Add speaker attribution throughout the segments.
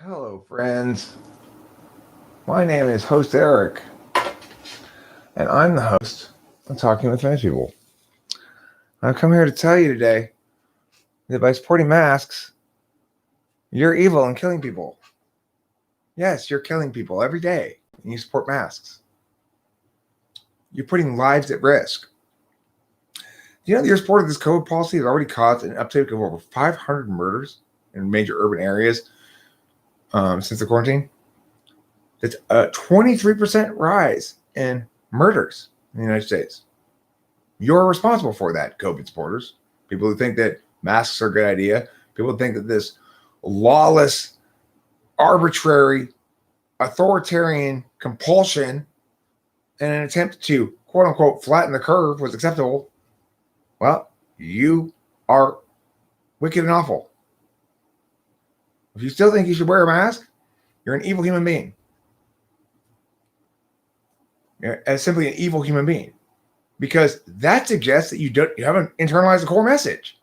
Speaker 1: Hello, friends. My name is Host Eric, and I'm the host of Talking with Famous People. I've come here to tell you today that by supporting masks, you're evil and killing people. Yes, you're killing people every day, and you support masks. You're putting lives at risk. Do you know that your support of this COVID policy has already caused an uptick of over 500 murders in major urban areas since the quarantine? It's a 23% rise in murders in the United States. You're responsible for that, COVID supporters. People who think that masks are a good idea. People who think that this lawless, arbitrary, authoritarian compulsion in an attempt to quote unquote flatten the curve was acceptable. Well, you are wicked and awful. If you still think you should wear a mask, you're an evil human being. You're simply an evil human being. Because that suggests that you haven't internalized the core message.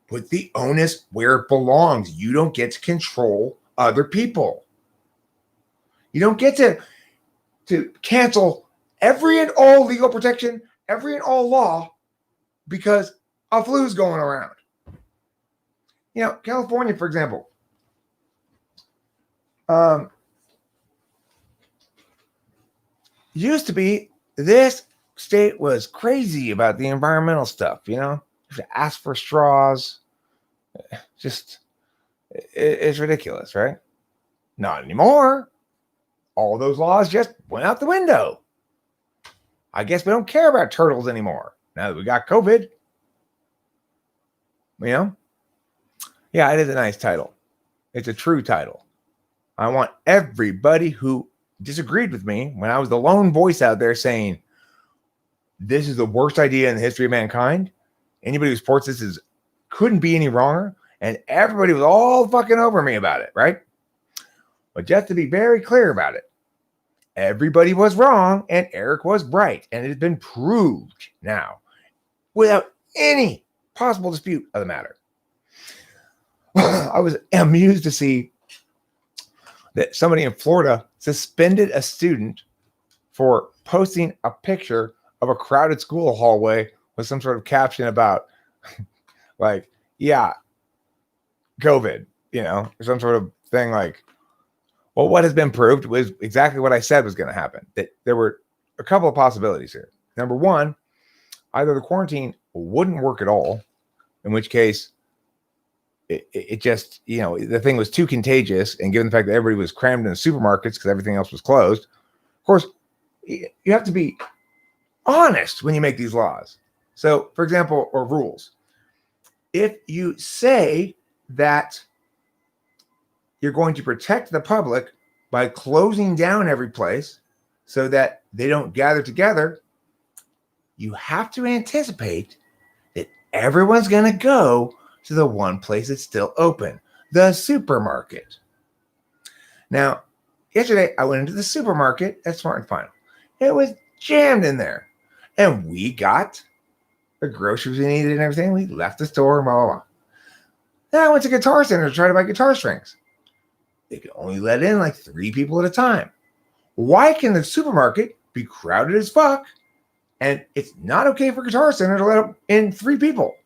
Speaker 1: Put the onus where it belongs. You don't get to control other people. You don't get to cancel every and all legal protection, every and all law because a flu's going around. You know, California, for example, used to be this state was crazy about the environmental stuff, you know? You have to ask for straws. Just, it's ridiculous, right? Not anymore. All those laws just went out the window. I guess we don't care about turtles anymore now that we got COVID. You know? Yeah, it is a nice title. It's a true title. I want everybody who disagreed with me when I was the lone voice out there saying, this is the worst idea in the history of mankind. Anybody who supports this couldn't be any wronger. And everybody was all fucking over me about it, right? But just to be very clear about it, everybody was wrong and Eric was right. And it has been proved now without any possible dispute of the matter. I was amused to see that somebody in Florida suspended a student for posting a picture of a crowded school hallway with some sort of caption about like, yeah, COVID, you know, or some sort of thing like, well, what has been proved was exactly what I said was going to happen. That there were a couple of possibilities here. Number one, either the quarantine wouldn't work at all, in which case it just, you know, the thing was too contagious. And given the fact that everybody was crammed in the supermarkets because everything else was closed, of course, you have to be honest when you make these laws. So, for example, or rules. If you say that you're going to protect the public by closing down every place so that they don't gather together, you have to anticipate that everyone's going to go to the one place that's still open, the supermarket. Now, yesterday I went into the supermarket at Smart and Final. It was jammed in there. And we got the groceries we needed and everything. We left the store, blah, blah, blah. Then I went to Guitar Center to try to buy guitar strings. They could only let in like 3 people at a time. Why can the supermarket be crowded as fuck and it's not okay for Guitar Center to let in 3 people?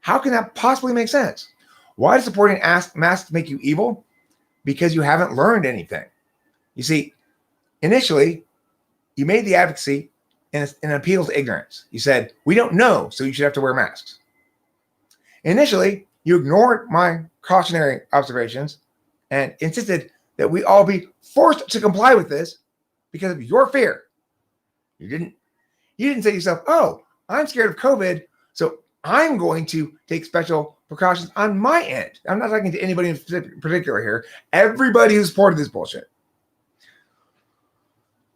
Speaker 1: How can that possibly make sense? Why does supporting masks make you evil? Because you haven't learned anything. You see, initially, you made the advocacy in an appeal to ignorance. You said, we don't know, so you should have to wear masks. Initially, you ignored my cautionary observations and insisted that we all be forced to comply with this because of your fear. You didn't say to yourself, oh, I'm scared of COVID, so I'm going to take special precautions on my end. I'm not talking to anybody in particular here. Everybody who supported this bullshit.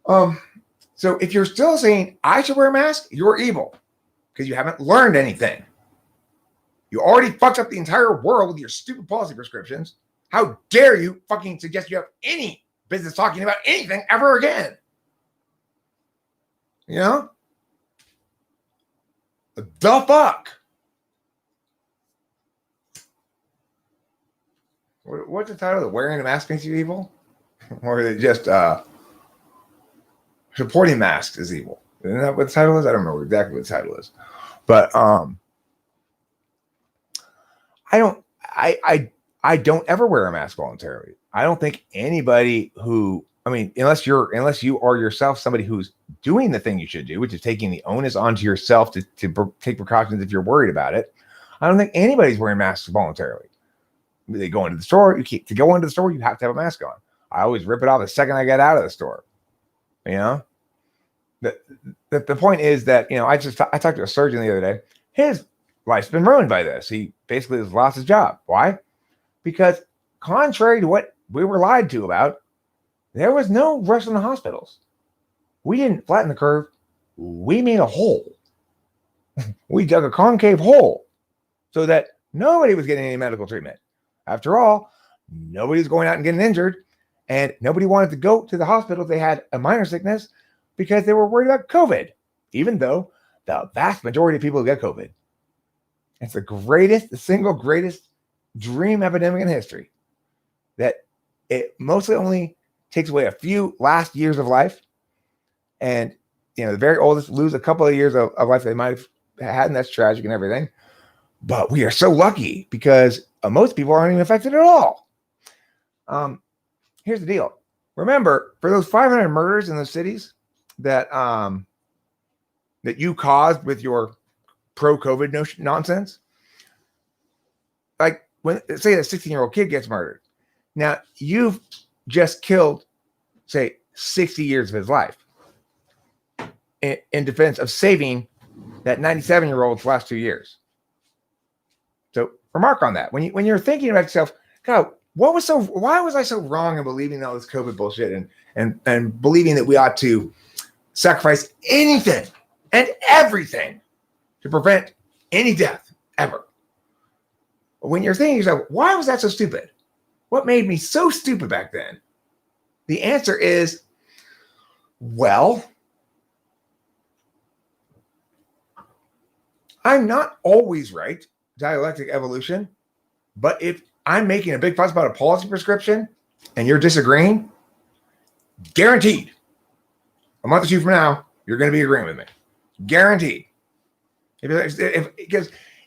Speaker 1: So if you're still saying I should wear a mask, you're evil because you haven't learned anything. You already fucked up the entire world with your stupid policy prescriptions. How dare you fucking suggest you have any business talking about anything ever again? You know? The fuck? What's the title? Wearing a mask makes you evil? Or is it just supporting masks is evil? Isn't that what the title is? I don't remember exactly what the title is. But I don't ever wear a mask voluntarily. I don't think anybody who, I mean, unless you are yourself somebody who's doing the thing you should do, which is taking the onus onto yourself to take precautions if you're worried about it. I don't think anybody's wearing masks voluntarily. They go into the store. To go into the store, you have to have a mask on. I always rip it off the second I get out of the store. You know, the point is that, you know, I talked to a surgeon the other day. His life's been ruined by this. He basically has lost his job. Why? Because contrary to what we were lied to about, there was no rush in the hospitals. We didn't flatten the curve. We made a hole. We dug a concave hole so that nobody was getting any medical treatment. After all, nobody was going out and getting injured, and nobody wanted to go to the hospital if they had a minor sickness because they were worried about COVID, even though the vast majority of people who get COVID. It's the single greatest dream epidemic in history, that it mostly only takes away a few last years of life. And, you know, the very oldest lose a couple of years of life they might have had, and that's tragic and everything. But we are so lucky because most people aren't even affected at all. Here's the deal. Remember, for those 500 murders in those cities that you caused with your pro-COVID nonsense, like when, say, a 16-year-old kid gets murdered. Now, you've just killed, say, 60 years of his life in defense of saving that 97-year-old's last 2 years. So remark on that. When you're thinking about yourself, God, why was I so wrong in believing all this COVID bullshit and believing that we ought to sacrifice anything and everything to prevent any death ever? When you're thinking to yourself, why was that so stupid? What made me so stupid back then? The answer is, well, I'm not always right, dialectic evolution, but if I'm making a big fuss about a policy prescription and you're disagreeing, guaranteed, a month or two from now, you're going to be agreeing with me. Guaranteed. Because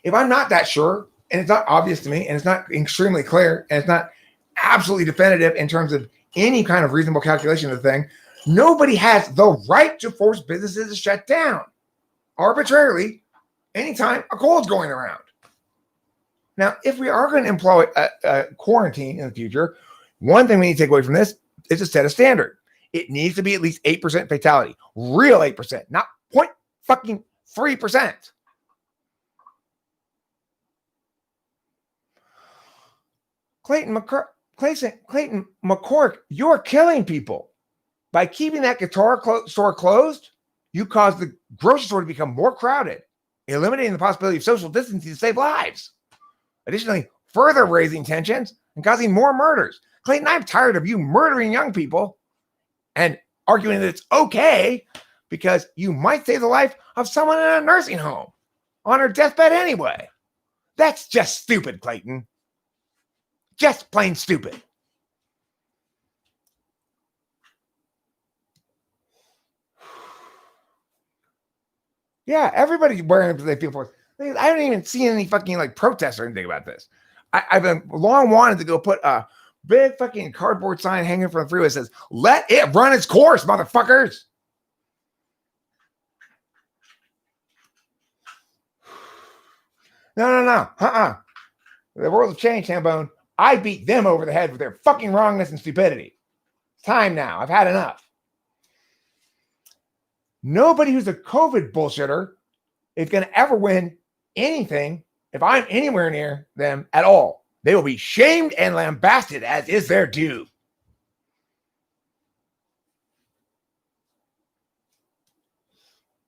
Speaker 1: if I'm not that sure, and it's not obvious to me, and it's not extremely clear, and it's not absolutely definitive in terms of any kind of reasonable calculation of the thing, nobody has the right to force businesses to shut down arbitrarily anytime a cold's going around. Now, if we are going to employ a quarantine in the future, one thing we need to take away from this is to set a standard. It needs to be at least 8% fatality, real 8%, not 0.3%. Clayton McCork, you're killing people. By keeping that guitar store closed, you caused the grocery store to become more crowded, eliminating the possibility of social distancing to save lives. Additionally, further raising tensions and causing more murders. Clayton, I'm tired of you murdering young people and arguing that it's okay because you might save the life of someone in a nursing home on her deathbed anyway. That's just stupid, Clayton. Just plain stupid. Yeah, everybody's wearing it because they feel forced. I haven't even seen any fucking like protests or anything about this. I've been long wanted to go put a big fucking cardboard sign hanging from the freeway that says, "Let it run its course, motherfuckers." No. The world has changed, Hambone. I beat them over the head with their fucking wrongness and stupidity. It's time now. I've had enough. Nobody who's a COVID bullshitter is going to ever win anything if I'm anywhere near them at all. They will be shamed and lambasted, as is their due.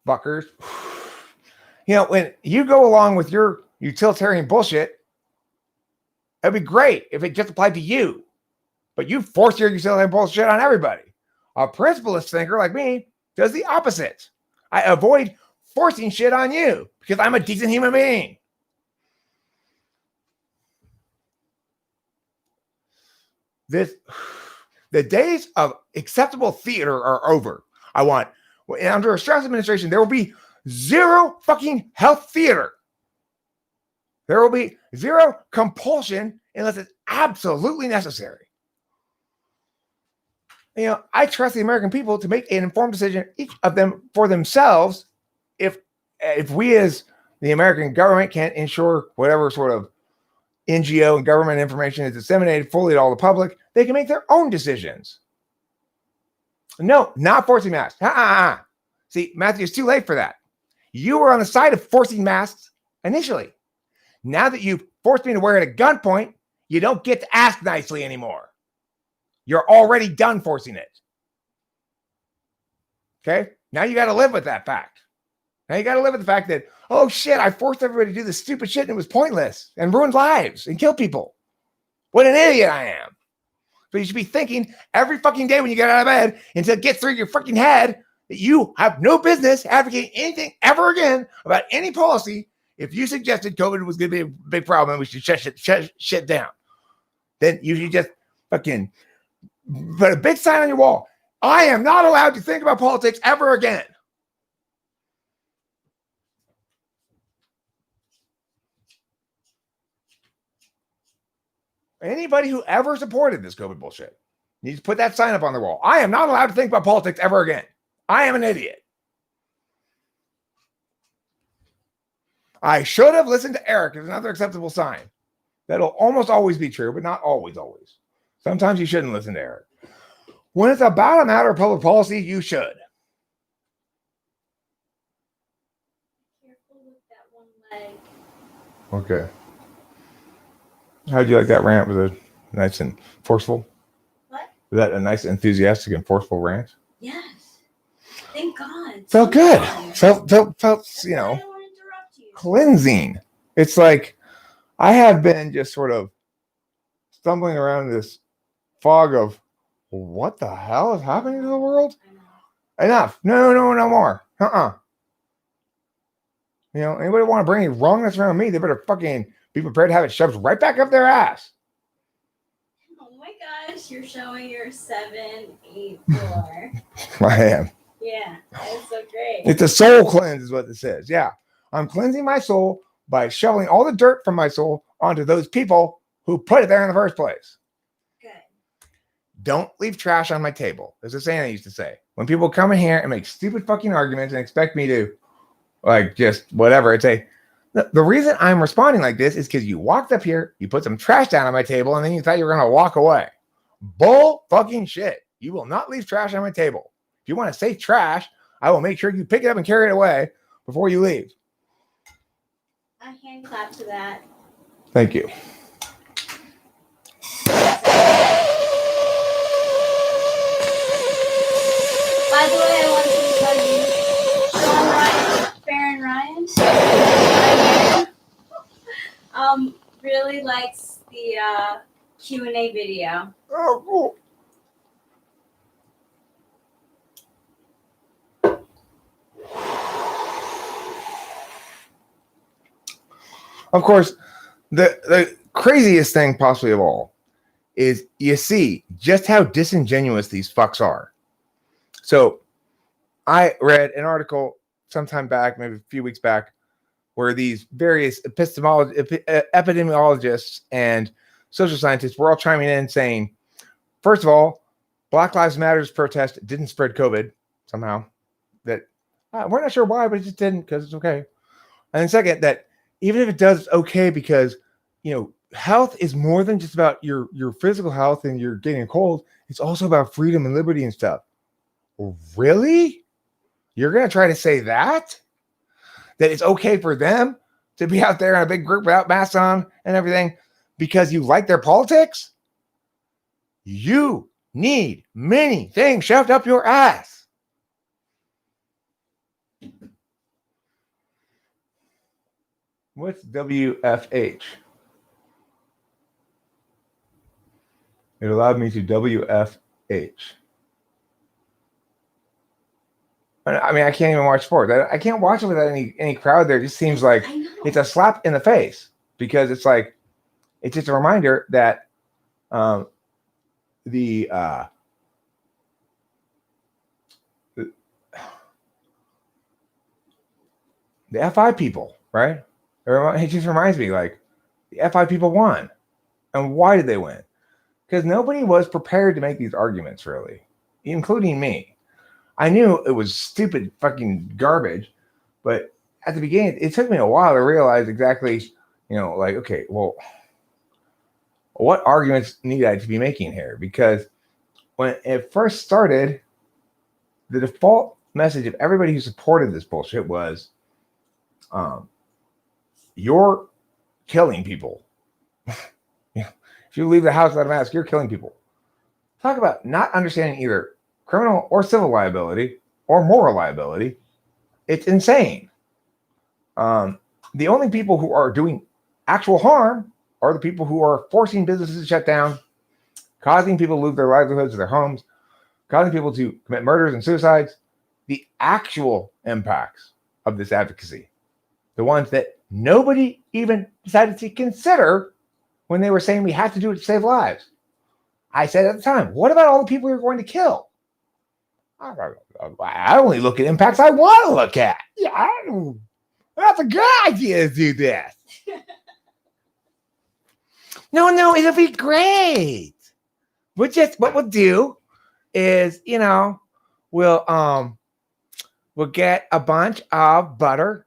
Speaker 1: Fuckers. You know, when you go along with your utilitarian bullshit, it'd be great if it just applied to you. But you force your utilitarian bullshit on everybody. A principlist thinker like me does the opposite. I avoid forcing shit on you because I'm a decent human being. The days of acceptable theater are over. Under a Strauss administration, there will be zero fucking health theater. There will be zero compulsion unless it's absolutely necessary. I trust the American people to make an informed decision, each of them for themselves. If we as the American government can't ensure whatever sort of NGO and government information is disseminated fully to all the public, they can make their own decisions. No, not forcing masks. See, Matthew, it's too late for that. You were on the side of forcing masks initially. Now that you've forced me to wear it at gunpoint, you don't get to ask nicely anymore. You're already done forcing it. Okay? Now you got to live with that fact. Now you got to live with the fact that, oh shit, I forced everybody to do this stupid shit and it was pointless and ruined lives and killed people. What an idiot I am. But you should be thinking every fucking day when you get out of bed until it gets through your fucking head that you have no business advocating anything ever again about any policy. If you suggested COVID was going to be a big problem and we should shut shit down, then you should just fucking put a big sign on your wall. I am not allowed to think about politics ever again. Anybody who ever supported this COVID bullshit needs to put that sign up on the wall. I am not allowed to think about politics ever again. I am an idiot. I should have listened to Eric is another acceptable sign. That'll almost always be true, but not always. Sometimes you shouldn't listen to Eric. When it's about a matter of public policy, you should.
Speaker 2: Careful with that one leg.
Speaker 1: Okay. How'd you like that rant? Was it nice and forceful?
Speaker 2: What?
Speaker 1: Was that a nice, enthusiastic, and forceful rant?
Speaker 2: Yes. Thank God.
Speaker 1: Felt good. Felt,
Speaker 2: I don't want to interrupt you.
Speaker 1: Cleansing. It's like I have been just sort of stumbling around this fog of what the hell is happening to the world?
Speaker 2: I know.
Speaker 1: Enough. No more. Anybody want to bring any wrongness around me, they better fucking be prepared to have it shoved right back up their ass.
Speaker 2: Oh my gosh, you're showing your 784.
Speaker 1: I am.
Speaker 2: Yeah, that's so great.
Speaker 1: It's a soul cleanse is what it says. Yeah. I'm cleansing my soul by shoveling all the dirt from my soul onto those people who put it there in the first place.
Speaker 2: Good.
Speaker 1: Don't leave trash on my table. There's a saying I used to say. When people come in here and make stupid fucking arguments and expect me to just whatever, I'd say, the reason I'm responding like this is because you walked up here, you put some trash down on my table, and then you thought you were going to walk away. Bull fucking shit. You will not leave trash on my table. If you want to say trash, I will make sure you pick it up and carry it away before you leave.
Speaker 2: I hand clap to that.
Speaker 1: Thank you.
Speaker 2: By the way, I want to tell you, Sean Ryan, Farron Ryan, really likes the Q&A video.
Speaker 1: Oh, cool. Of course, the craziest thing possibly of all is you see just how disingenuous these fucks are. So I read an article sometime back, maybe a few weeks back, where these various epidemiologists and social scientists were all chiming in saying, first of all, Black Lives Matter's protest didn't spread COVID somehow. That we're not sure why, but it just didn't because it's okay. And then second, that even if it does, it's okay because, health is more than just about your physical health and you're getting a cold. It's also about freedom and liberty and stuff. Really? You're going to try to say that? That it's okay for them to be out there in a big group without masks on and everything because you like their politics? You need many things shoved up your ass. What's WFH? It allowed me to WFH. I mean, I can't even watch sports. I can't watch it without any crowd there. It just seems like it's a slap in the face because it's like, it's just a reminder that the FI people, right? It just reminds me, like, the FI people won. And why did they win? Because nobody was prepared to make these arguments, really, including me. I knew it was stupid fucking garbage, but at the beginning, it took me a while to realize exactly, like, okay, well, what arguments need I to be making here? Because when it first started, the default message of everybody who supported this bullshit was, you're killing people. If you leave the house without a mask, you're killing people. Talk about not understanding either criminal or civil liability or moral liability. It's insane. The only people who are doing actual harm are the people who are forcing businesses to shut down, causing people to lose their livelihoods or their homes, causing people to commit murders and suicides. The actual impacts of this advocacy, the ones that nobody even decided to consider when they were saying we have to do it to save lives. I said at the time, what about all the people you're going to kill? I only look at impacts I want to look at. Yeah, that's a good idea to do this. No, it'll be great. What we'll do is, we'll get a bunch of butter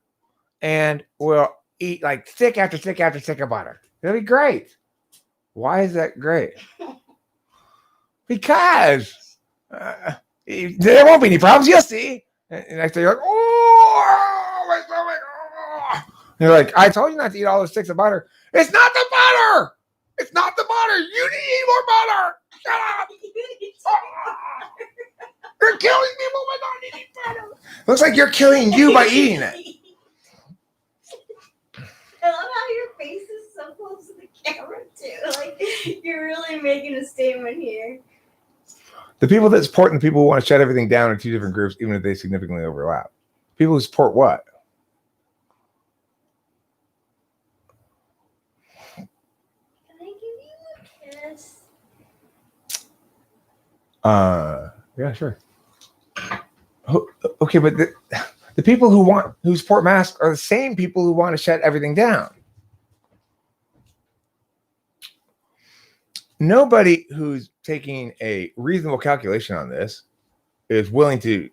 Speaker 1: and we'll eat like stick after stick after stick of butter. It'll be great. Why is that great? Because there won't be any problems. You'll see. And next day you're like, oh, my stomach. Oh. And you're like, I told you not to eat all those sticks of butter. It's not the butter. It's not the butter. You need to eat more butter. Shut up. You're killing people by not eating butter. Looks like you're killing you by eating it.
Speaker 2: I love how your face is so close to the camera too. Like, you're really making a statement here.
Speaker 1: The people that support and the people who want to shut everything down are two different groups, even if they significantly overlap. People who support what?
Speaker 2: Can I give you a kiss?
Speaker 1: Yeah, sure. Okay, but the people who support masks are the same people who want to shut everything down. Nobody who's taking a reasonable calculation on this is willing to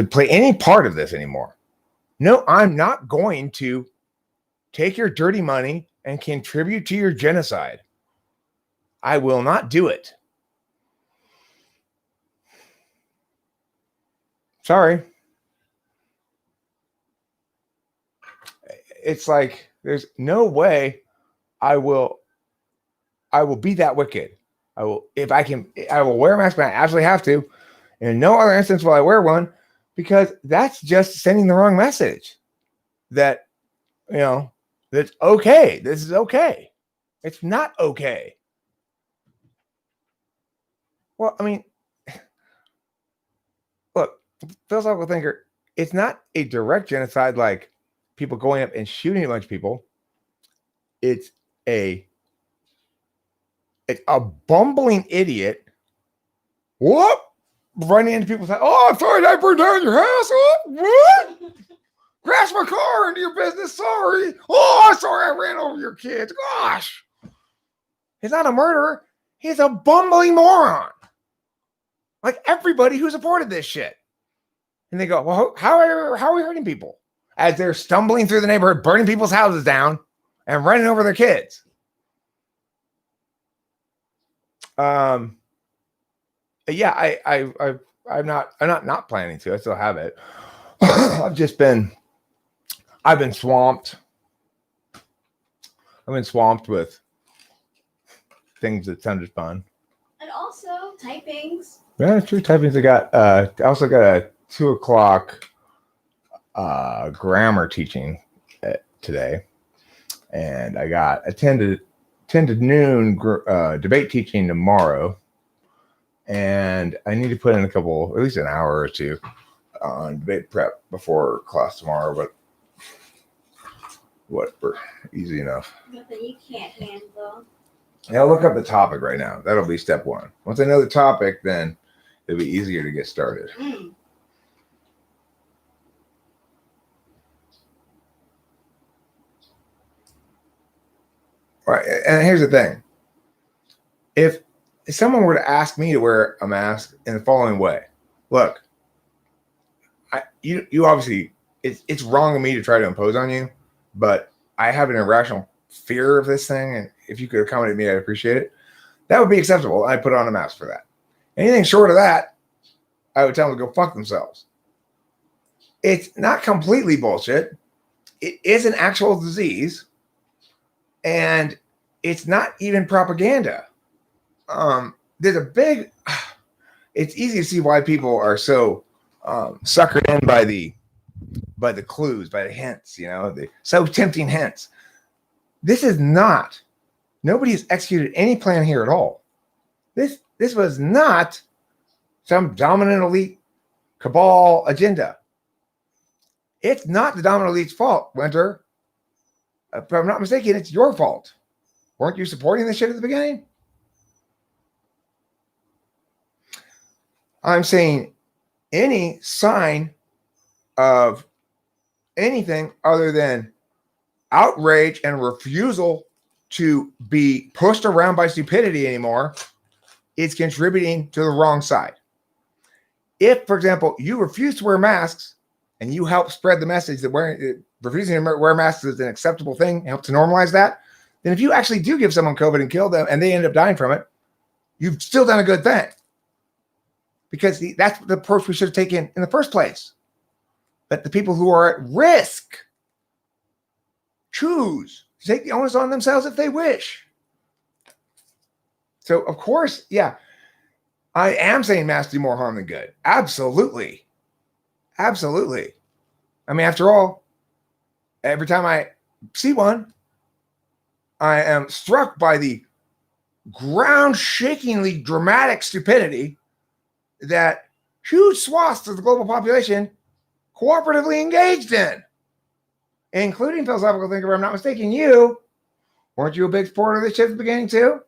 Speaker 1: play any part of this anymore. No, I'm not going to take your dirty money and contribute to your genocide. I will not do it. Sorry. It's like there's no way I will be that wicked. I will wear a mask when I absolutely have to. And in no other instance will I wear one, because that's just sending the wrong message that, that's okay. This is okay. It's not okay. Well, I mean, look, philosophical thinker, it's not a direct genocide like people going up and shooting a bunch of people. It's a bumbling idiot. Whoop! Running into people's house. Oh, I'm sorry, I burned down your house. What? Crash my car into your business. Sorry. Oh, I'm sorry, I ran over your kids. Gosh. He's not a murderer. He's a bumbling moron. Like everybody who supported this shit. And they go, well, how are we hurting people? As they're stumbling through the neighborhood, burning people's houses down and running over their kids. Yeah, I'm not planning to. I still have it. I've been swamped. I've been swamped with things that sounded fun.
Speaker 2: And also typings.
Speaker 1: Yeah, true. Typings. I also got a 2:00 grammar teaching today, and I got a 10 to noon debate teaching tomorrow. And I need to put in at least an hour or two on debate prep before class tomorrow, but whatever, easy enough.
Speaker 2: Nothing you can't handle.
Speaker 1: I'll look up the topic right now. That'll be step one. Once I know the topic, then it'll be easier to get started. Right. And here's the thing. If someone were to ask me to wear a mask in the following way, look, you obviously, it's wrong of me to try to impose on you, but I have an irrational fear of this thing. And if you could accommodate me, I'd appreciate it. That would be acceptable. I'd put on a mask for that. Anything short of that, I would tell them to go fuck themselves. It's not completely bullshit. It is an actual disease. And it's not even propaganda. There's a big, it's easy to see why people are so suckered in by the clues, by the hints, the so tempting hints. This is not, nobody has executed any plan here at all. This was not some dominant elite cabal agenda. It's not the dominant elite's fault, Winter. If I'm not mistaken, it's your fault. Weren't you supporting this shit at the beginning? I'm saying any sign of anything other than outrage and refusal to be pushed around by stupidity anymore is contributing to the wrong side. If, for example, you refuse to wear masks and you help spread the message that refusing to wear masks is an acceptable thing, help to normalize that, then if you actually do give someone COVID and kill them and they end up dying from it, you've still done a good thing. Because that's the approach we should have taken in the first place. Let the people who are at risk choose to take the onus on themselves if they wish. So, of course, yeah, I am saying masks do more harm than good. Absolutely. Absolutely. I mean, after all, every time I see one, I am struck by the ground-shakingly dramatic stupidity that huge swaths of the global population cooperatively engaged in, including philosophical thinker, if I'm not mistaken, you. Weren't you a big supporter of this shit at the beginning too?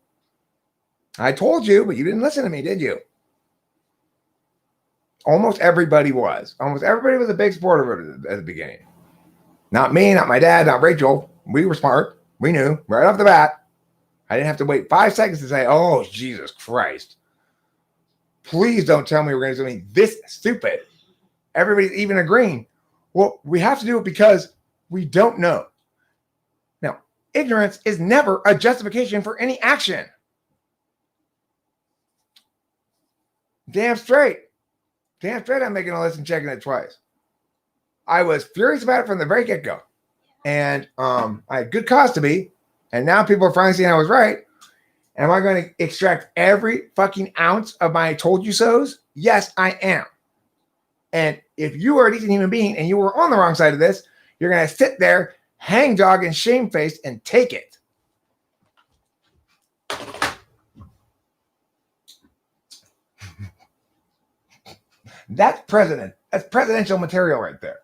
Speaker 1: I told you, but you didn't listen to me, did you? Almost everybody was. Almost everybody was a big supporter of it at the beginning. Not me, not my dad, not Rachel. We were smart. We knew right off the bat. I didn't have to wait 5 seconds to say, oh, Jesus Christ. Please don't tell me we're going to do something this stupid. Everybody's even agreeing. Well, we have to do it because we don't know. Now, ignorance is never a justification for any action. Damn straight. Damn straight I'm making a list and checking it twice. I was furious about it from the very get-go. And I had good cause to be. And now people are finally seeing I was right. Am I going to extract every fucking ounce of my told you so's? Yes, I am. And if you are a decent human being and you were on the wrong side of this, you're going to sit there, hangdog and shamefaced and take it. That's president. That's presidential material right there.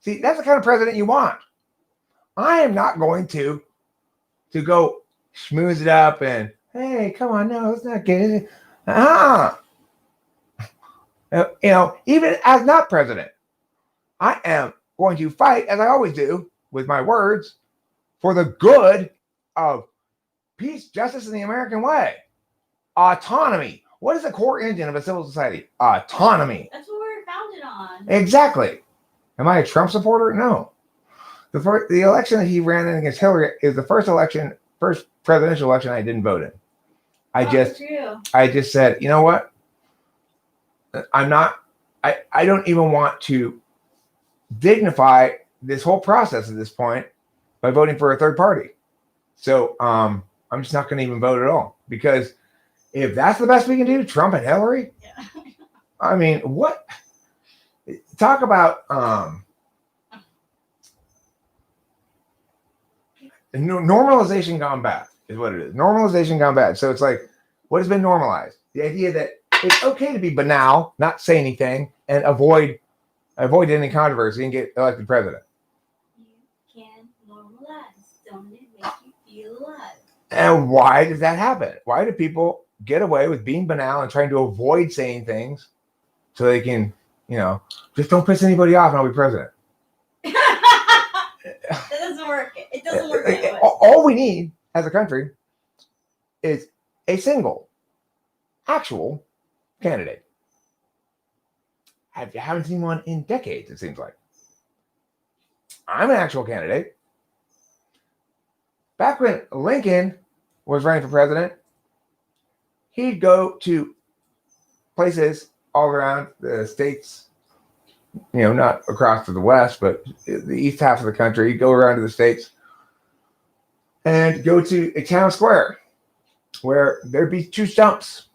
Speaker 1: See, that's the kind of president you want. I am not going to go schmooze it up and, hey, come on, no, it's not good. Even as not president, I am going to fight, as I always do, with my words, for the good of peace, justice, and the American way. Autonomy. What is the core engine of a civil society? Autonomy.
Speaker 2: That's what we're founded on.
Speaker 1: Exactly. Am I a Trump supporter? No. The election that he ran in against Hillary is the first presidential election I didn't vote in. I just said, you know what? I don't even want to dignify this whole process at this point by voting for a third party. So I'm just not going to even vote at all, because if that's the best we can do, Trump and Hillary, yeah. I mean, what? Talk about normalization gone bad is what it is. Normalization gone bad. So it's like, what has been normalized? The idea that it's okay to be banal, not say anything, and avoid any controversy and get elected president.
Speaker 2: You can normalize. Don't it make you feel alive?
Speaker 1: And why does that happen? Why do people get away with being banal and trying to avoid saying things so they can, just don't piss anybody off and I'll be president?
Speaker 2: That doesn't work. It doesn't work that way.
Speaker 1: All we need as a country is a single actual candidate. I haven't seen one in decades, it seems like. I'm an actual candidate. Back when Lincoln was running for president, he'd go to places all around the states, not across to the west, but the east half of the country. He'd go around to the states and go to a town square where there'd be two stumps,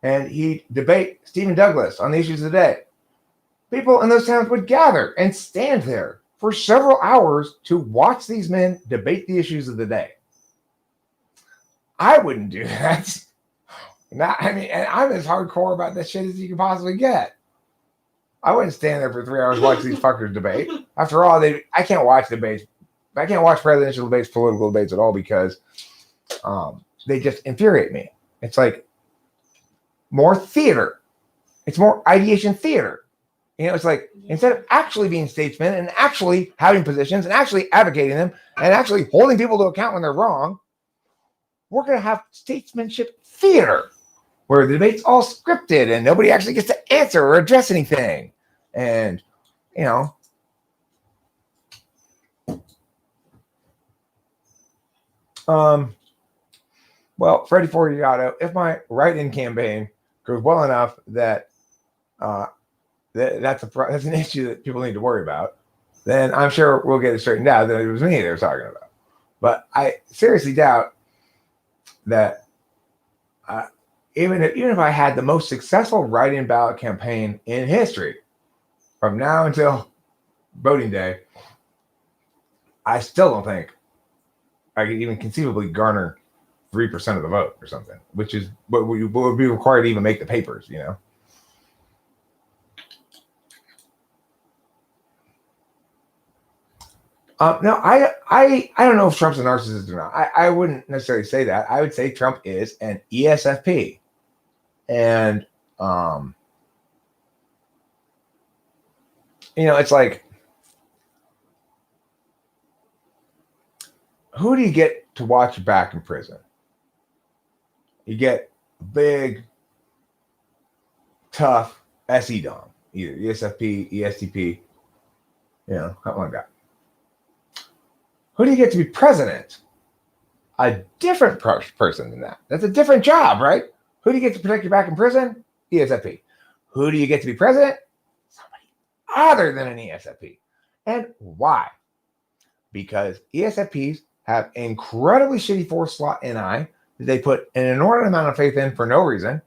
Speaker 1: and he'd debate Stephen Douglas on the issues of the day. People in those towns would gather and stand there for several hours to watch these men debate the issues of the day. I wouldn't do that. And I'm as hardcore about this shit as you can possibly get. I wouldn't stand there for 3 hours watching these fuckers debate. After all, I can't watch debates. I can't watch presidential debates, political debates at all because they just infuriate me. It's like more theater. It's more ideation theater. It's like instead of actually being statesmen and actually having positions and actually advocating them and actually holding people to account when they're wrong, we're going to have statesmanship theater where the debate's all scripted and nobody actually gets to answer or address anything. And, well, Freddie Fortunato, if my write-in campaign goes well enough that that's an issue that people need to worry about, then I'm sure we'll get it straightened out that it was me they were talking about. But I seriously doubt that even if I had the most successful write-in ballot campaign in history from now until voting day, I still don't think I could even conceivably garner 3% of the vote or something, which is what would be required to even make the papers, No, I don't know if Trump's a narcissist or not. I wouldn't necessarily say that. I would say Trump is an ESFP. And, it's like, who do you get to watch back in prison? You get big, tough SE Dom, either ESFP, ESTP, something like that. Who do you get to be president? A different person than that. That's a different job, right? Who do you get to protect your back in prison? ESFP. Who do you get to be president? Somebody other than an ESFP. And why? Because ESFPs have incredibly shitty force slot NI that they put an inordinate amount of faith in for no reason,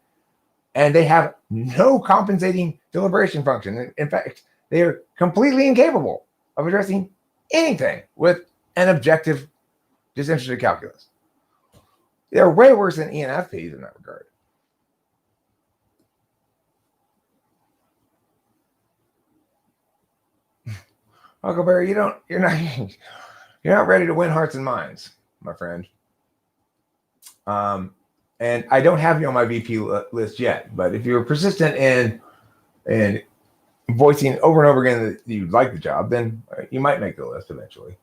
Speaker 1: and they have no compensating deliberation function. In fact, they are completely incapable of addressing anything with an objective, disinterested calculus. They're way worse than ENFPs in that regard. Uncle Barry, you're not ready to win hearts and minds, my friend. And I don't have you on my VP list yet, but if you're persistent in voicing over and over again that you'd like the job, then you might make the list eventually.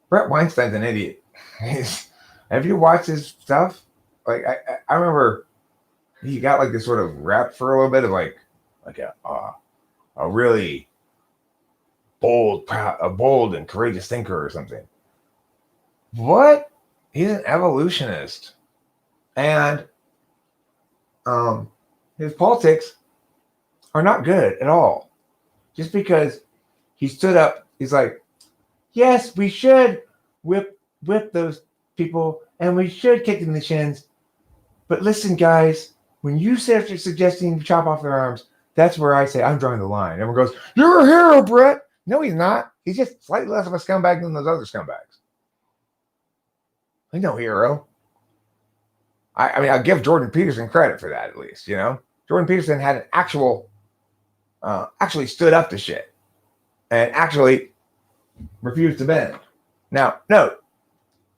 Speaker 1: Brett Weinstein's an idiot. Have you watched his stuff? Like I remember he got like this sort of rap for a little bit of like a really bold and courageous thinker or something. What? He's an evolutionist, and his politics are not good at all. Just because he stood up, he's like, yes, we should whip those people and we should kick them in the shins. But listen, guys, when you start suggesting chop off their arms, that's where I say I'm drawing the line. Everyone goes, "You're a hero, Brett." No, he's not. He's just slightly less of a scumbag than those other scumbags. He's no hero. I mean, I'll give Jordan Peterson credit for that at least. Jordan Peterson had an actually stood up to shit and actually refused to bend. Now, note,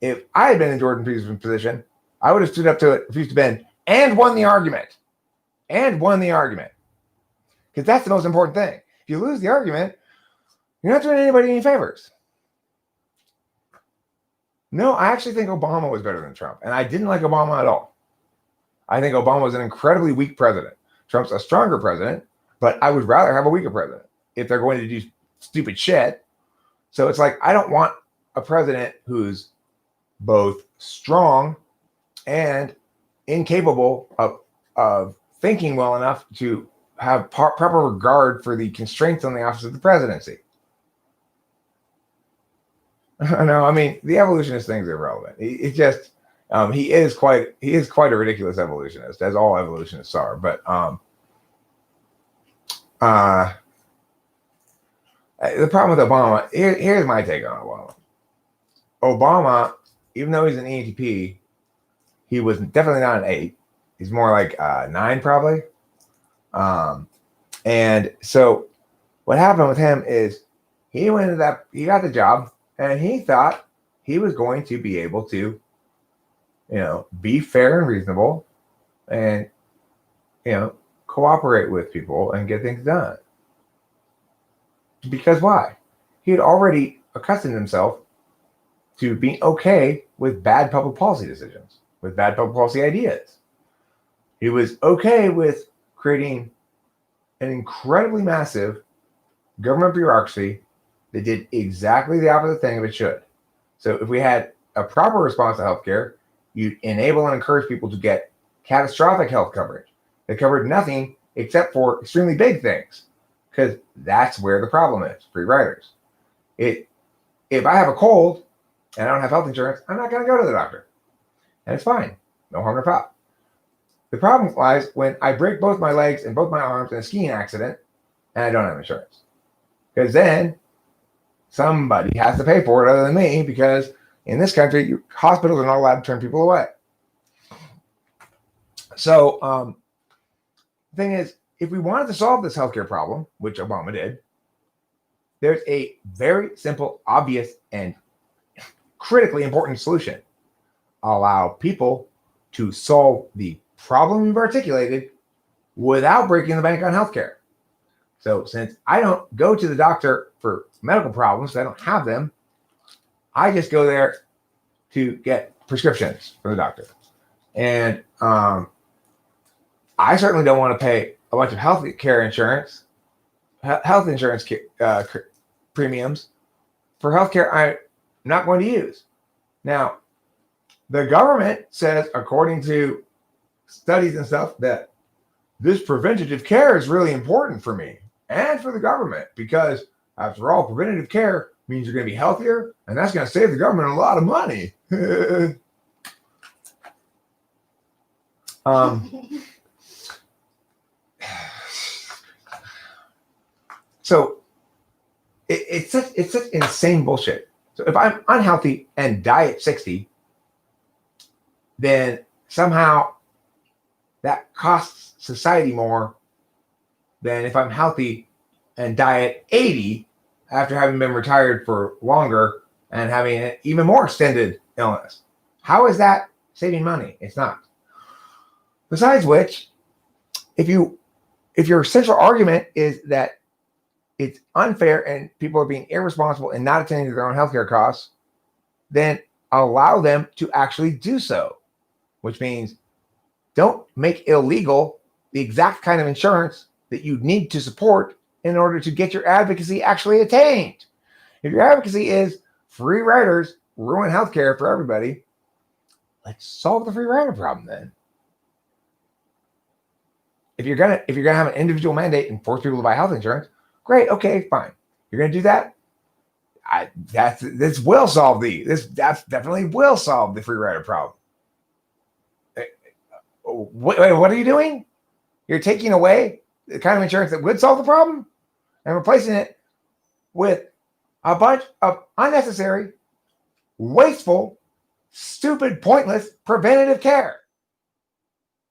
Speaker 1: if I had been in Jordan Peterson's position, I would have stood up to it, refused to bend, and won the argument. Because that's the most important thing. If you lose the argument, you're not doing anybody any favors. No, I actually think Obama was better than Trump. And I didn't like Obama at all. I think Obama was an incredibly weak president. Trump's a stronger president, but I would rather have a weaker president if they're going to do stupid shit. So it's like, I don't want a president who's both strong and incapable of thinking well enough to have proper regard for the constraints on the office of the presidency. No, I mean, the evolutionist thing's irrelevant. It's just he is quite a ridiculous evolutionist, as all evolutionists are. But the problem with Obama, here's my take on Obama. Obama, even though he's an ENTP, he was definitely not an 8. He's more like 9 probably. And so what happened with him is he got the job, and he thought he was going to be able to, be fair and reasonable and, cooperate with people and get things done. Because why? He had already accustomed himself to being okay with bad public policy decisions, with bad public policy ideas. He was okay with creating an incredibly massive government bureaucracy that did exactly the opposite thing of it should. So if we had a proper response to healthcare, you'd enable and encourage people to get catastrophic health coverage that covered nothing except for extremely big things, because that's where the problem is, free riders. If I have a cold and I don't have health insurance, I'm not going to go to the doctor. And it's fine. No harm, no foul. The problem lies when I break both my legs and both my arms in a skiing accident and I don't have insurance. Because then somebody has to pay for it other than me, because in this country, hospitals are not allowed to turn people away. So the thing is, if we wanted to solve this healthcare problem, which Obama did, there's a very simple, obvious, and critically important solution. Allow people to solve the problem you've articulated without breaking the bank on healthcare. So since I don't go to the doctor for medical problems, I don't have them, I just go there to get prescriptions from the doctor. And I certainly don't want to pay a bunch of health insurance premiums for healthcare I'm not going to use. Now, the government says, according to studies and stuff, that this preventative care is really important for me and for the government, because after all, preventative care means you're going to be healthier, and that's going to save the government a lot of money. So it's such insane bullshit. So if I'm unhealthy and die at 60, then somehow that costs society more than if I'm healthy and die at 80 after having been retired for longer and having an even more extended illness. How is that saving money? It's not. Besides which, if your central argument is that it's unfair and people are being irresponsible and not attending to their own healthcare costs, then allow them to actually do so, which means don't make illegal the exact kind of insurance that you need to support in order to get your advocacy actually attained. If your advocacy is free riders ruin healthcare for everybody, let's solve the free rider problem then. If you're gonna have an individual mandate and force people to buy health insurance, great, okay, fine. You're gonna do that. This will solve that definitely will solve the free rider problem. Wait, what are you doing? You're taking away the kind of insurance that would solve the problem and replacing it with a bunch of unnecessary, wasteful, stupid, pointless preventative care.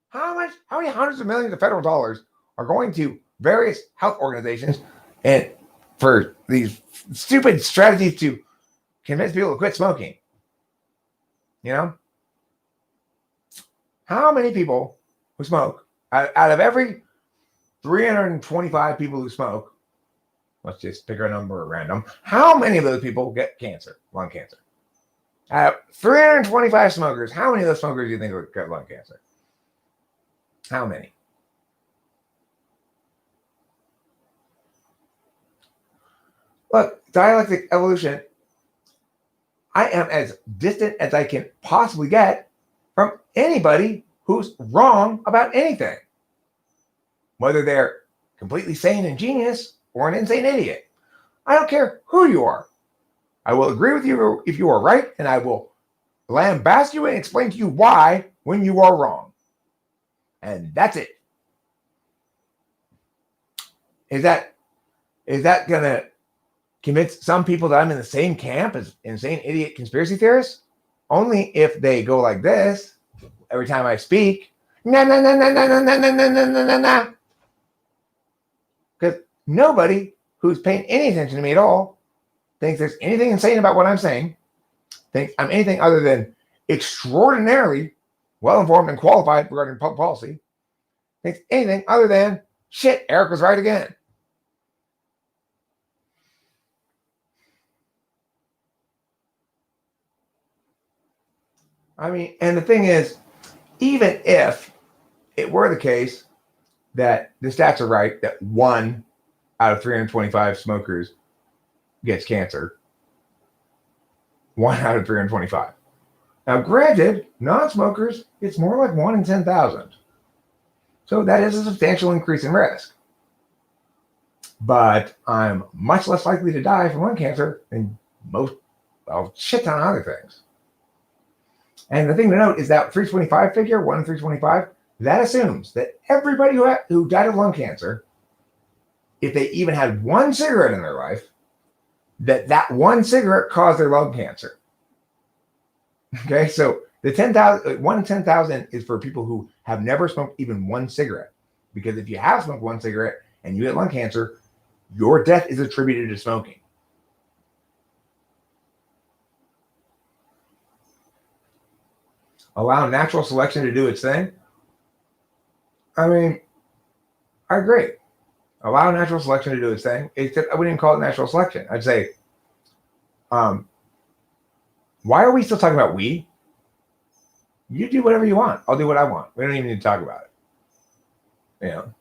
Speaker 1: How many hundreds of millions of federal dollars are going to various health organizations and for these stupid strategies to convince people to quit smoking? You know, how many people who smoke out of every 325 people who smoke, let's just pick a number at random, how many of those people get cancer, lung cancer? Out of 325 smokers, how many of those smokers do you think will get lung cancer? How many? Look, dialectic evolution, I am as distant as I can possibly get from anybody who's wrong about anything, whether they're completely sane and genius or an insane idiot. I don't care who you are. I will agree with you if you are right, and I will lambast you and explain to you why when you are wrong. And that's it. Is that gonna convince some people that I'm in the same camp as insane idiot conspiracy theorists? Only if they go like this every time I speak. Nah, nah, nah, nah, nah, nah, nah, nah, nah, nah, nah, nah. Because nobody who's paying any attention to me at all thinks there's anything insane about what I'm saying, thinks I'm anything other than extraordinarily well-informed and qualified regarding public policy, thinks anything other than, shit, Eric was right again. I mean, and the thing is, even if it were the case that the stats are right, that 1 out of 325 smokers gets cancer, 1 out of 325. Now, granted, non-smokers, it's more like 1 in 10,000. So that is a substantial increase in risk. But I'm much less likely to die from lung cancer than most, well, shit ton of other things. And the thing to note is that 325 figure, 1 in 325, that assumes that everybody who died of lung cancer, if they even had 1 cigarette in their life, that 1 cigarette caused their lung cancer. Okay, so the 10,000, 1 in 10,000 is for people who have never smoked even 1 cigarette. Because if you have smoked 1 cigarette and you get lung cancer, your death is attributed to smoking. Allow natural selection to do its thing. I mean, I agree. Allow natural selection to do its thing. Except I wouldn't even call it natural selection. I'd say, why are we still talking about we? You do whatever you want. I'll do what I want. We don't even need to talk about it. You know.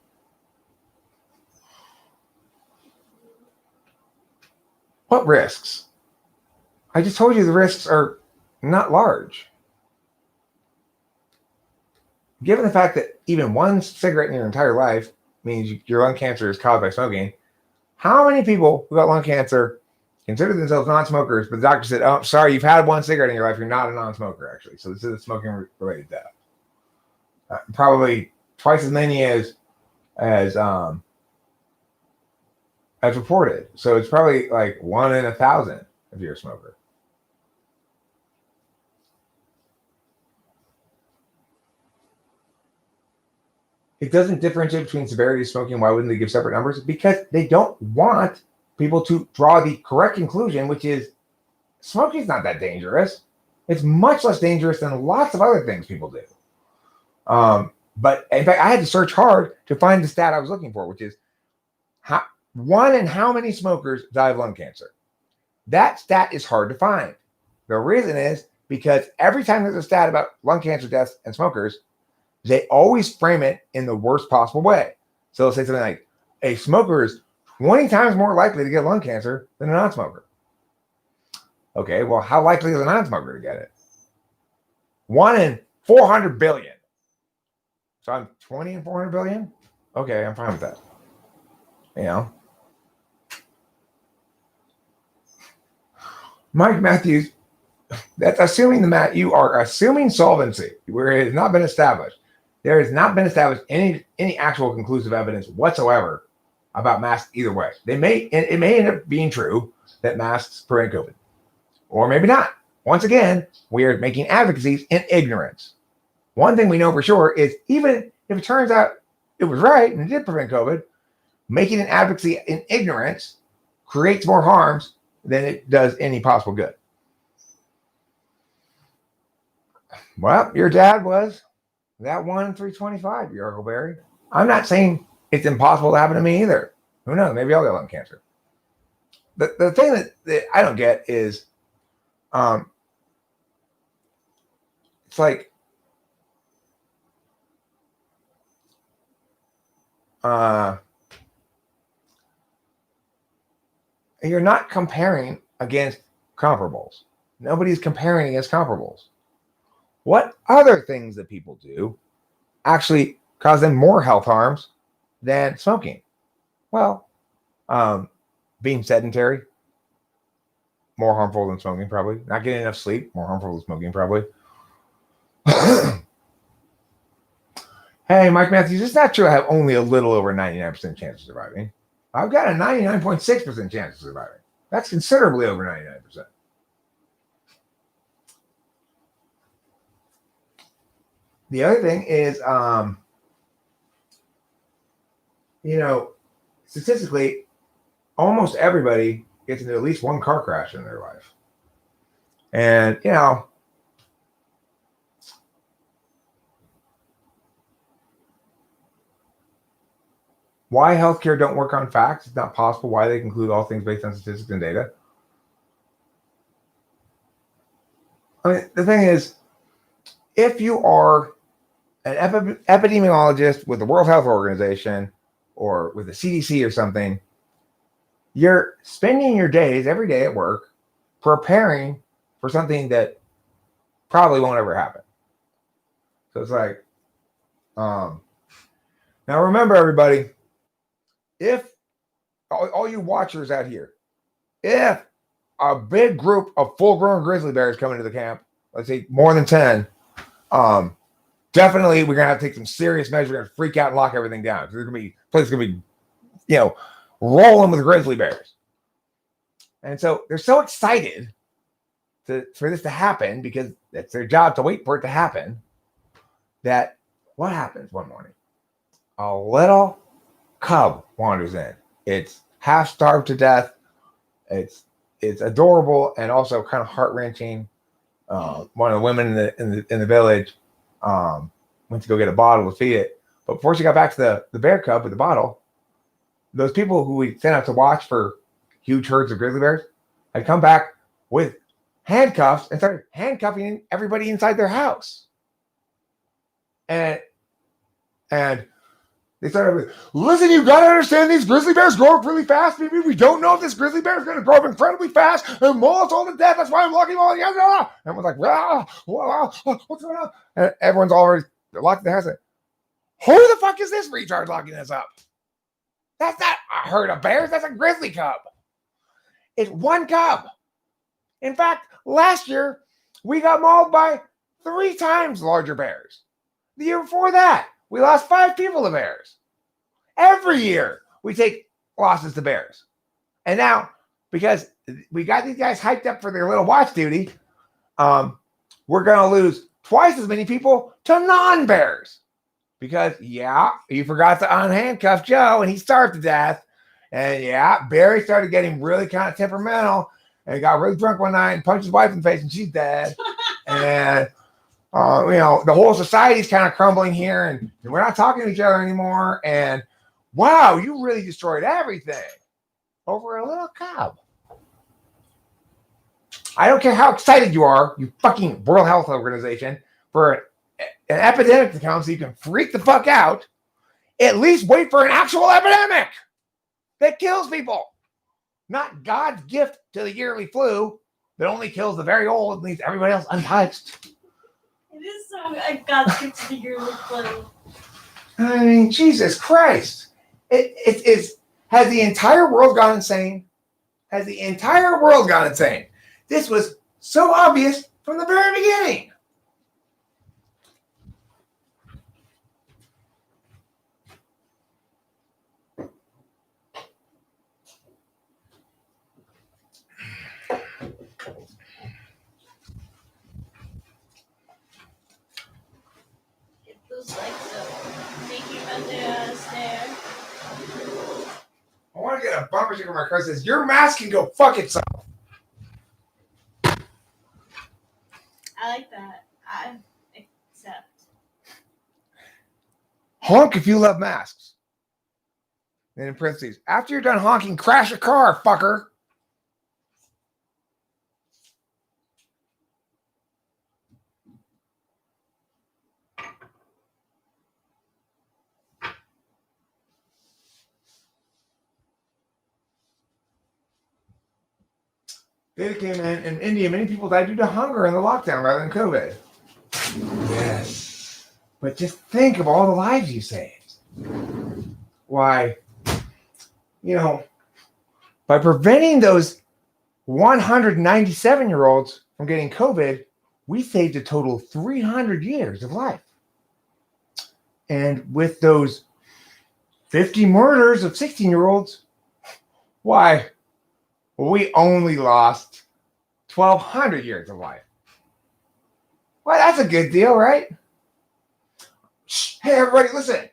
Speaker 1: What risks? I just told you the risks are not large. Given the fact that even 1 cigarette in your entire life means your lung cancer is caused by smoking, how many people who got lung cancer consider themselves non-smokers, but the doctor said, oh, sorry, you've had 1 cigarette in your life, you're not a non-smoker, actually. So this is a smoking-related death. Probably twice as many as reported. So it's probably like 1 in 1,000 if you're a smoker. It doesn't differentiate between severity of smoking. Why wouldn't they give separate numbers? Because they don't want people to draw the correct conclusion, which is smoking is not that dangerous. It's much less dangerous than lots of other things people do. But in fact, I had to search hard to find the stat I was looking for, which is 1 in how many smokers die of lung cancer. That stat is hard to find. The reason is because every time there's a stat about lung cancer deaths and smokers, they always frame it in the worst possible way. So they'll say something like, a smoker is 20 times more likely to get lung cancer than a non-smoker. Okay, well, how likely is a non-smoker to get it? 1 in 400 billion. So I'm 20 in 400 billion? Okay, I'm fine with that. You know? Mike Matthews, that's assuming you are assuming solvency where it has not been established. There has not been established any actual conclusive evidence whatsoever about masks either way. It may end up being true that masks prevent COVID, or maybe not. Once again, we are making advocacies in ignorance. One thing we know for sure is even if it turns out it was right and it did prevent COVID, making an advocacy in ignorance creates more harms than it does any possible good. Well, your dad was that 1 in 325, your Uncle Barry. I'm not saying it's impossible to happen to me either. Who knows? Maybe I'll get lung cancer. The thing that I don't get is it's like you're not comparing against comparables. Nobody's comparing against comparables. What other things that people do actually cause them more health harms than smoking? Well, being sedentary, more harmful than smoking, probably. Not getting enough sleep, more harmful than smoking, probably. Hey, Mike Matthews, it's not true I have only a little over 99% chance of surviving. I've got a 99.6% chance of surviving. That's considerably over 99%. The other thing is, statistically, almost everybody gets into at least one car crash in their life. And, why healthcare don't work on facts, it's not possible. Why they conclude all things based on statistics and data. I mean, the thing is, if you are an epidemiologist with the World Health Organization or with the CDC or something, you're spending your days every day at work preparing for something that probably won't ever happen. So it's like, now remember, everybody, if all you watchers out here, if a big group of full-grown grizzly bears come into the camp, let's say more than 10, definitely we're gonna have to take some serious measures. We're gonna freak out and lock everything down. There's gonna be place gonna be, rolling with grizzly bears. And so they're so excited for this to happen because it's their job to wait for it to happen. That what happens one morning? A little cub wanders in. It's half starved to death. It's adorable and also kind of heart wrenching. One of the women in the village went to go get a bottle to feed it, but before she got back to the bear cub with the bottle, those people who we sent out to watch for huge herds of grizzly bears had come back with handcuffs and started handcuffing everybody inside their house. And they started with, listen, you got to understand these grizzly bears grow up really fast. Maybe we don't know if this grizzly bear is going to grow up incredibly fast and maul us all to death. That's why I'm locking all the guys up. Everyone's like, what's going on? And everyone's already locked in the house. Who the fuck is this retard locking us up? That's not a herd of bears. That's a grizzly cub. It's one cub. In fact, last year, we got mauled by 3 times larger bears. The year before that, we lost 5 people to bears. Every year, we take losses to bears. And now, because we got these guys hyped up for their little watch duty, we're going to lose twice as many people to non-bears. Because, you forgot to unhandcuff Joe, and he starved to death. And, Barry started getting really kind of temperamental and got really drunk one night and punched his wife in the face, and she's dead. And the whole society's kind of crumbling here, and we're not talking to each other anymore. And wow, you really destroyed everything over a little cub. I don't care how excited you are, you fucking World Health Organization, for an epidemic to come so you can freak the fuck out. At least wait for an actual epidemic that kills people. Not God's gift to the yearly flu that only kills the very old and leaves everybody else untouched.
Speaker 2: It is so God's gift to the yearly flu.
Speaker 1: I mean, Jesus Christ. Has the entire world gone insane? Has the entire world gone insane? This was so obvious from the very beginning.
Speaker 2: Get those legs up. Thank you about the snare.
Speaker 1: I want to get a bumper sticker on my car that says, your mask can go fuck itself.
Speaker 2: I like that.
Speaker 1: honk if you love masks. And in parentheses, after you're done honking, crash a car, fucker. Data came in India, many people died due to hunger in the lockdown rather than COVID. Yes. But just think of all the lives you saved. Why, by preventing those 197-year-olds from getting COVID, we saved a total of 300 years of life. And with those 50 murders of 16-year-olds, why? Well, we only lost 1,200 years of life. Well, that's a good deal, right? Shh, hey, everybody, listen.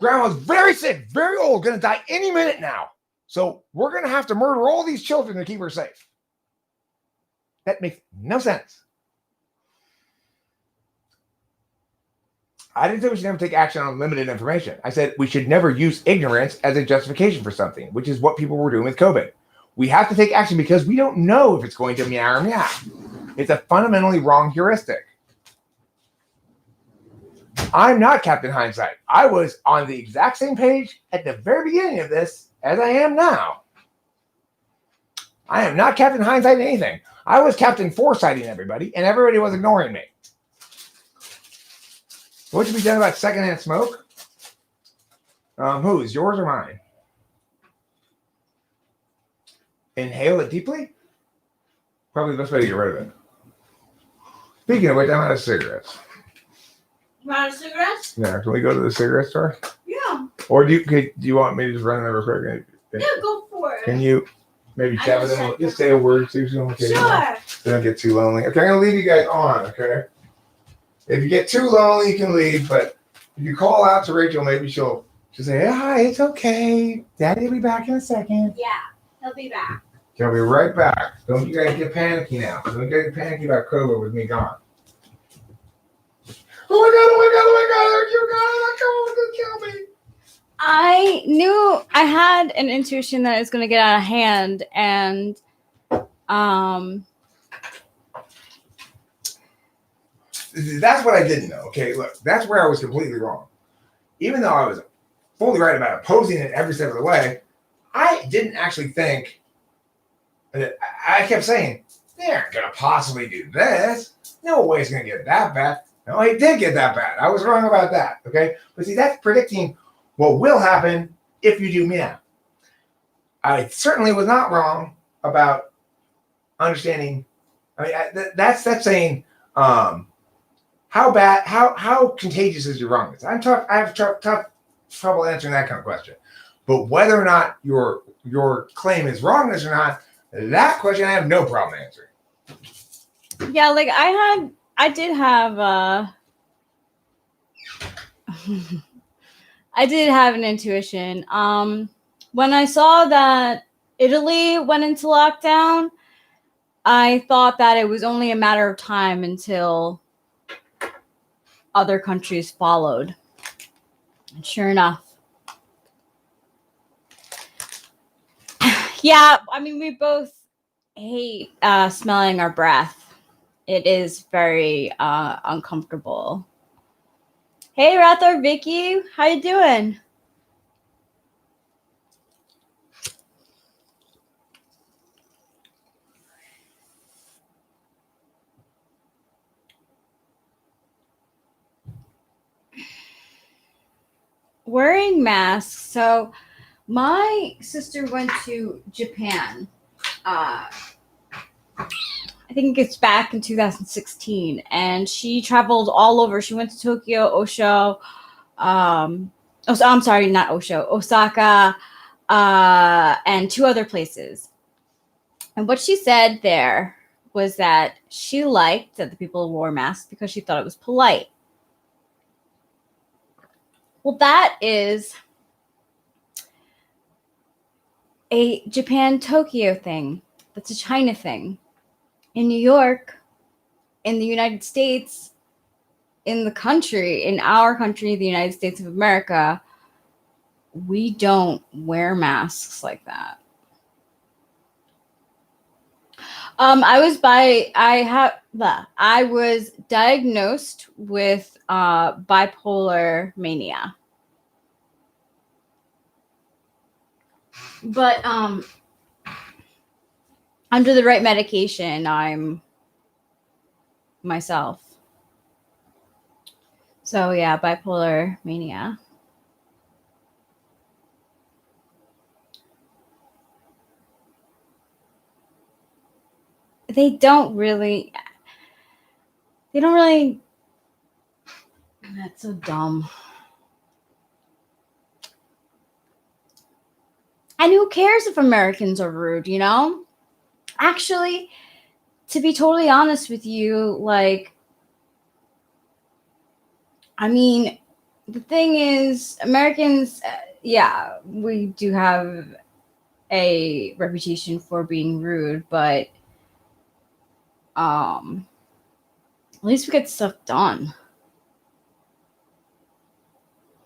Speaker 1: Grandma's very sick, very old, going to die any minute now. So we're going to have to murder all these children to keep her safe. That makes no sense. I didn't say we should never take action on limited information. I said we should never use ignorance as a justification for something, which is what people were doing with COVID. We have to take action because we don't know if it's going to meow or meow. It's a fundamentally wrong heuristic. I'm not Captain Hindsight. I was on the exact same page at the very beginning of this as I am now. I am not Captain Hindsight in anything. I was Captain Foresighting everybody, and everybody was ignoring me. What should be done about secondhand smoke? Whose? Yours or mine? Inhale it deeply? Probably the best way to get rid of it. Speaking of which, I'm out of cigarettes.
Speaker 2: You out of cigarettes?
Speaker 1: Yeah, can we go to the cigarette store?
Speaker 2: Yeah.
Speaker 1: Or do you want me to just run it over quick?
Speaker 2: Yeah, go for it.
Speaker 1: Can you maybe chat with them? Just say a word, see if someone can.
Speaker 2: Sure.
Speaker 1: They don't get too lonely. Okay, I'm gonna leave you guys on, okay? If you get too lonely, you can leave, but if you call out to Rachel, maybe she'll say, hey, hi, it's okay. Daddy will be back in a second.
Speaker 2: Yeah, he'll be back.
Speaker 1: He'll be right back. Don't you guys get panicky now. Don't get panicky about COVID with me gone. Oh my God, you guys, kill me.
Speaker 3: I knew I had an intuition that it was going to get out of hand, and
Speaker 1: that's what I didn't know. Okay, look, that's where I was completely wrong. Even though I was fully right about opposing it every step of the way, I didn't actually think that. I kept saying, they aren't going to possibly do this. No way it's going to get that bad. No, it did get that bad. I was wrong about that. Okay, but see, that's predicting what will happen if you do meow. I certainly was not wrong about understanding. I mean, that's saying how bad, how contagious is your wrongness? I have tough trouble answering that kind of question. But whether or not your claim is wrongness or not, that question I have no problem answering.
Speaker 3: yeah, like I did have I did have an intuition. When I saw that Italy went into lockdown, I thought that it was only a matter of time until other countries followed. And sure enough. Yeah, I mean, we both hate smelling our breath. It is very uncomfortable. Hey, Rathor, Vicky, how you doing? Wearing masks. So my sister went to Japan. I think it's back in 2016, and she traveled all over. She went to Tokyo, Osho, I'm sorry, not Osho, Osaka, and 2 other places. And what she said there was that she liked that the people wore masks because she thought it was polite. Well, that is a Japan Tokyo thing. That's a China thing. In New York, in the United States, in our country, the United States of America, we don't wear masks like that. I was diagnosed with bipolar mania. But under the right medication, I'm myself. So yeah, bipolar mania. They don't really. That's so dumb. And who cares if Americans are rude, you know? Actually, to be totally honest with you, like, I mean, the thing is, Americans, yeah, we do have a reputation for being rude, but at least we get stuff done.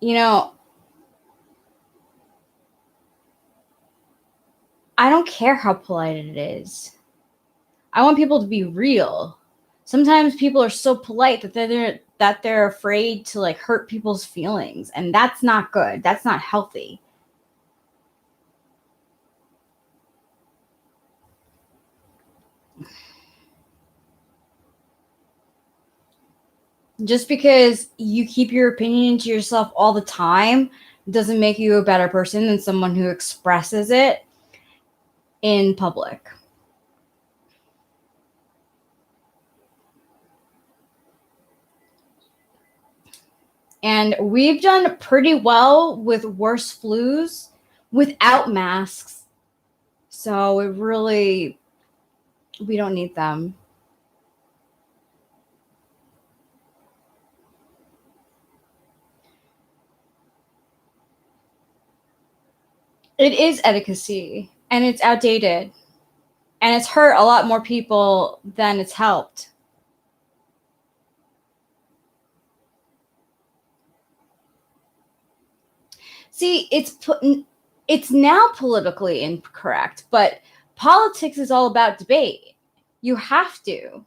Speaker 3: You know, I don't care how polite it is. I want people to be real. Sometimes people are so polite that they're afraid to like hurt people's feelings, and that's not good. That's not healthy. Just because you keep your opinion to yourself all the time doesn't make you a better person than someone who expresses it in public. And we've done pretty well with worse flus without masks. So we don't need them. It is etiquette, and it's outdated, and it's hurt a lot more people than it's helped. See, it's now politically incorrect, but politics is all about debate. You have to.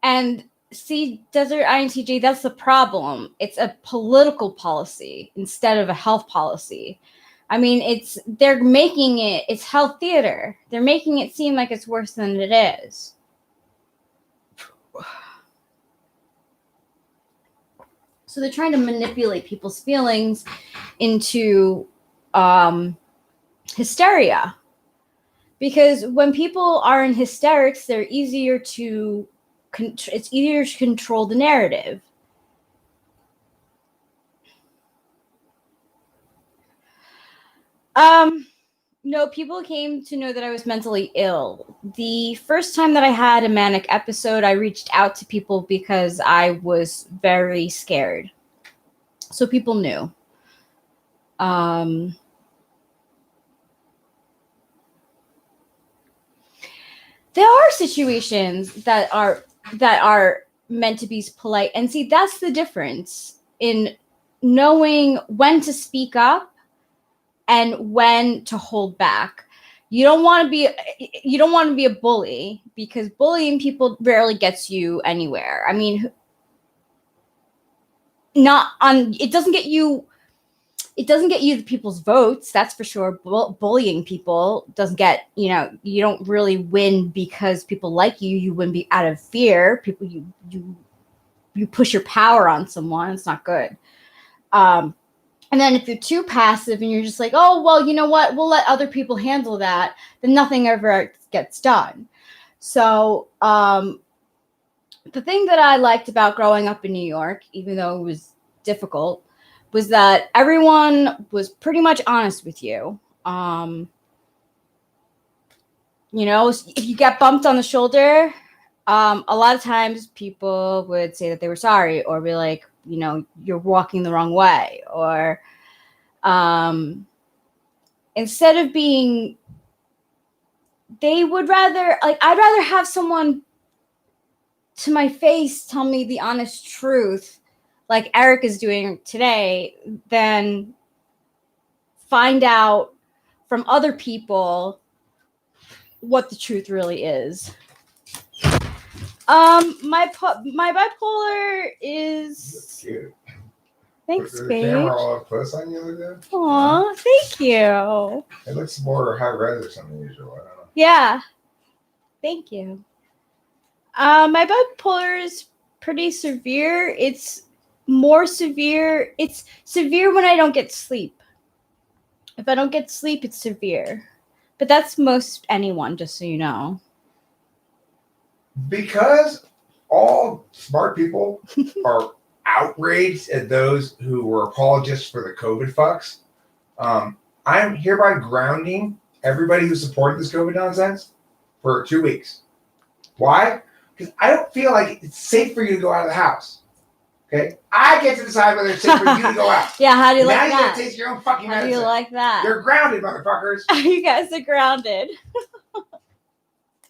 Speaker 3: And see, Desert INTJ, that's the problem. It's a political policy instead of a health policy. I mean, it's health theater. They're making it seem like it's worse than it is. So they're trying to manipulate people's feelings into hysteria. Because when people are in hysterics, it's easier to control the narrative. No, people came to know that I was mentally ill. The first time that I had a manic episode, I reached out to people because I was very scared. So people knew. There are situations that are meant to be polite. And see, that's the difference in knowing when to speak up and when to hold back. You don't want to be a bully, because bullying people rarely gets you anywhere. I mean, it doesn't get you the people's votes, that's for sure. Bullying people doesn't get, you don't really win because people like you. You win out of fear. People, you push your power on someone. It's not good. And then if you're too passive and you're just like, oh, well, you know what? We'll let other people handle that, then nothing ever gets done. So the thing that I liked about growing up in New York, even though it was difficult, was that everyone was pretty much honest with you. If you get bumped on the shoulder, a lot of times people would say that they were sorry, or be like, you're walking the wrong way, or instead of being they would rather, like, I'd rather have someone to my face tell me the honest truth, like Eric is doing today, than find out from other people what the truth really is. My bipolar is.
Speaker 1: Cute.
Speaker 3: Thanks,
Speaker 1: The
Speaker 3: babe.
Speaker 1: camera all up close on you like that?
Speaker 3: Aw, thank you.
Speaker 1: It looks more high res or something usual. I don't know.
Speaker 3: Yeah, thank you. My bipolar is pretty severe. It's more severe. It's severe when I don't get sleep. If I don't get sleep, it's severe. But that's most anyone, just so you know.
Speaker 1: Because all smart people are outraged at those who were apologists for the COVID fucks, I'm hereby grounding everybody who supported this COVID nonsense for 2 weeks. Why? Because I don't feel like it's safe for you to go out of the house. Okay? I get to decide whether it's safe for you to go out.
Speaker 3: Yeah, how do you
Speaker 1: Now
Speaker 3: like
Speaker 1: you
Speaker 3: that?
Speaker 1: gotta taste your own fucking
Speaker 3: How do
Speaker 1: medicine.
Speaker 3: you like that?
Speaker 1: You're grounded, motherfuckers.
Speaker 3: You guys are grounded.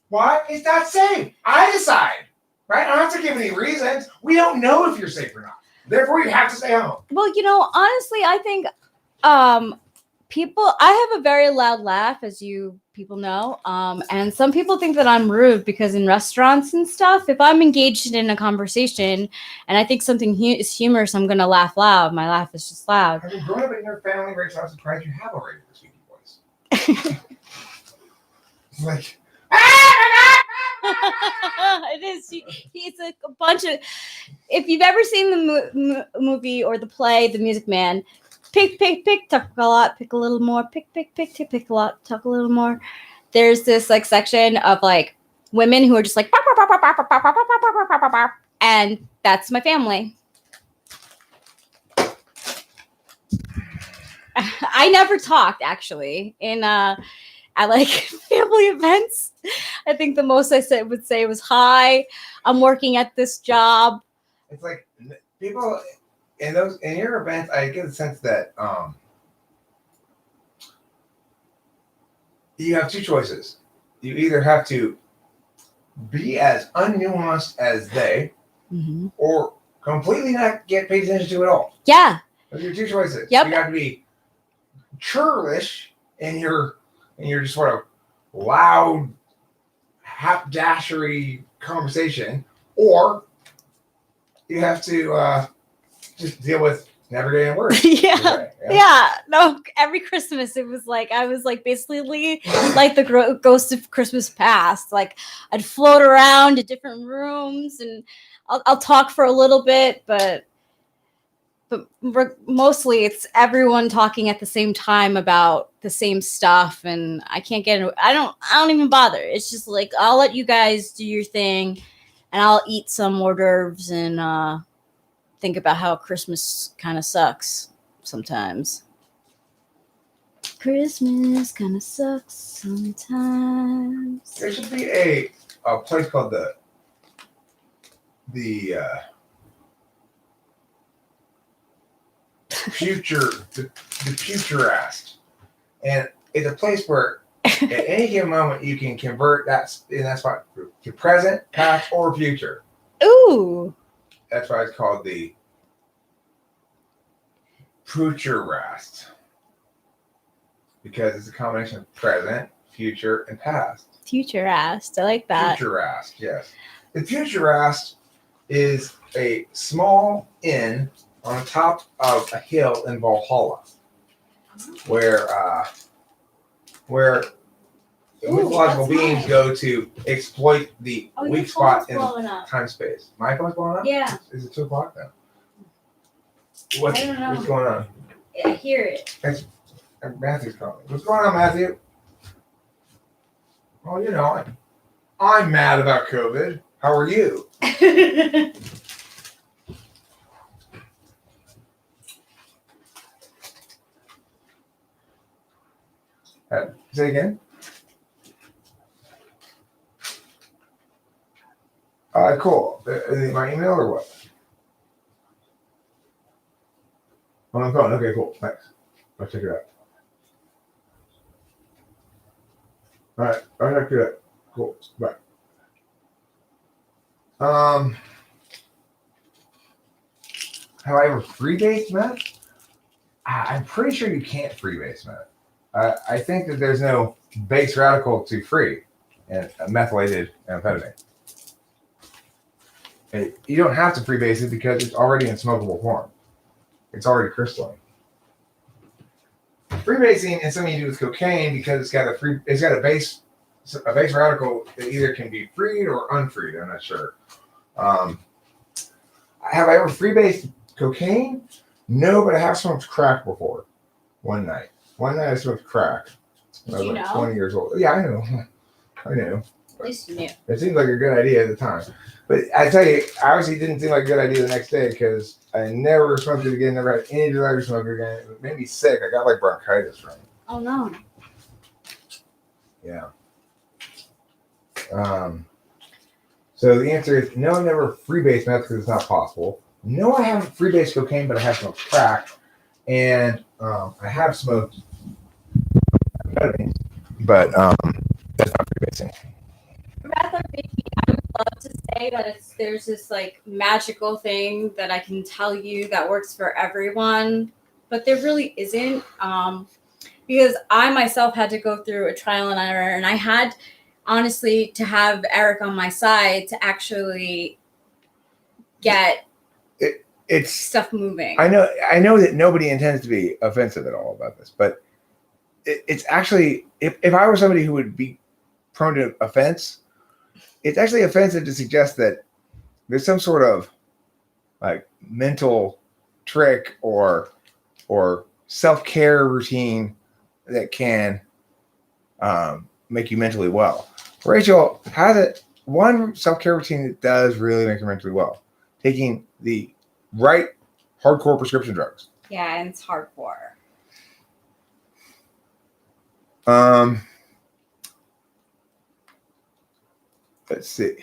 Speaker 1: Why? It's not safe. I decide. Right? I don't have to give any reasons. We don't know if you're safe or not. Therefore, you have to stay home.
Speaker 3: Well, honestly, I think I have a very loud laugh, as you people know. And some people think that I'm rude because in restaurants and stuff, if I'm engaged in a conversation and I think something is humorous, I'm going to laugh loud. My laugh is just loud.
Speaker 1: Have you grown up in your family, Rachel? I'm surprised you have already the squeaky voice. It's like,
Speaker 3: It is. It's a bunch of. If you've ever seen the movie or the play, The Music Man, pick, talk a lot, pick a little more, pick, pick a lot, talk a little more. There's this like section of like women who are just like, and that's my family. I never talked actually at like family events. I think the most I would say was, "Hi, I'm working at this job."
Speaker 1: it's like people in your events. I get the sense that you have two choices. You either have to be as unnuanced as they, or completely not get paid attention to at all.
Speaker 3: Yeah.
Speaker 1: Those are your two choices.
Speaker 3: Yep.
Speaker 1: You have to be churlish in your just sort of loud, haberdashery conversation, or you have to just deal with never getting words.
Speaker 3: Yeah. No, every Christmas it was like I was like basically like the ghost of Christmas past. Like I'd float around to different rooms and I'll talk for a little bit, but mostly it's everyone talking at the same time about the same stuff, and I can't get it. I don't even bother. It's just like I'll let you guys do your thing, and I'll eat some hors d'oeuvres and think about how Christmas kind of sucks sometimes. Christmas kind of sucks sometimes.
Speaker 1: There should be a place called the Futurist, and it's a place where at any given moment you can convert that in that spot to present, past, or future.
Speaker 3: Ooh.
Speaker 1: That's why it's called the Futurist, because it's a combination of present, future, and past.
Speaker 3: Futurist. I like that.
Speaker 1: Futurist, yes. The Futurist is a small inn on top of a hill in Valhalla, where mythological beings go to exploit the weak spot in time space. My phone's blowing up?
Speaker 3: Yeah.
Speaker 1: Is it 2 o'clock now? What's going on?
Speaker 3: I hear it.
Speaker 1: Matthew's calling. What's going on, Matthew? Oh, I'm mad about COVID. How are you? Say again. Cool. My email or what? On the phone. Okay, cool. Thanks. I'll check it out. All right. All right. Good. Cool. Bye. Have I ever freebase meth? I'm pretty sure you can't freebase meth. I think that there's no base radical to free and methylated amphetamine. You don't have to freebase it because it's already in smokable form. It's already crystalline. Freebasing is something you do with cocaine because it's got a base radical that either can be freed or unfreed. I'm not sure. Have I ever freebased cocaine? No, but I have smoked crack before. One night I smoked crack.
Speaker 3: Did
Speaker 1: I was
Speaker 3: you
Speaker 1: like
Speaker 3: know?
Speaker 1: 20 years old. Yeah, I know. I knew.
Speaker 3: At least you knew.
Speaker 1: It seemed like a good idea at the time. But I tell you, obviously it didn't seem like a good idea the next day because I never smoked it again, never had any desire to smoke it again. It made me sick. I got like bronchitis from it.
Speaker 3: Oh no.
Speaker 1: Yeah. So the answer is no, I never freebase meth because it's not possible. No, I haven't freebased cocaine, but I have smoked crack. And I have smoked amphetamines, but that's not freebasing.
Speaker 3: Rather, Vicky, I would love to say that there's this like magical thing that I can tell you that works for everyone, but there really isn't. Because I myself had to go through a trial and error, and I had honestly to have Eric on my side to actually get
Speaker 1: It's
Speaker 3: stuff moving.
Speaker 1: I know that nobody intends to be offensive at all about this, but it's actually if I were somebody who would be prone to offense, it's actually offensive to suggest that there's some sort of like mental trick or self-care routine that can make you mentally well. Rachel has one self-care routine that does really make you mentally well. Taking the right hardcore prescription drugs.
Speaker 3: Yeah, and it's hardcore.
Speaker 1: Let's see.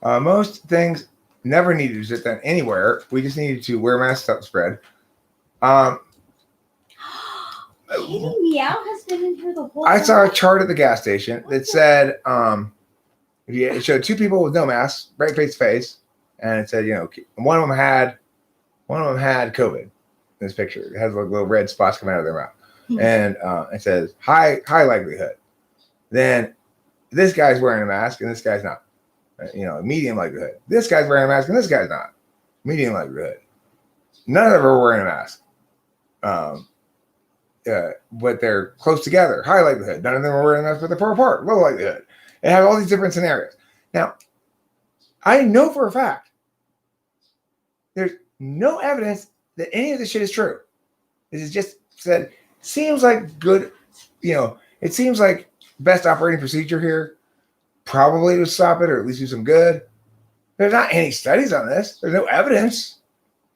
Speaker 1: Most things never needed to sit down anywhere. We just needed to wear masks up spread.
Speaker 3: Kitty Meow has been in here the whole
Speaker 1: I
Speaker 3: time.
Speaker 1: saw a chart at the gas station that said it showed two people with no masks, right face to face, and it said, one of them had COVID in this picture. It has like little red spots coming out of their mouth. And it says high likelihood. Then this guy's wearing a mask and this guy's not. Medium likelihood. This guy's wearing a mask and this guy's not. Medium likelihood. None of them are wearing a mask. But they're close together. High likelihood. None of them are wearing a mask, but they're far apart. Low likelihood. It has all these different scenarios. Now, I know for a fact there's no evidence that any of this shit is true. This is just said, seems like good, it seems like best operating procedure here. Probably to stop it or at least do some good. There's not any studies on this. There's no evidence.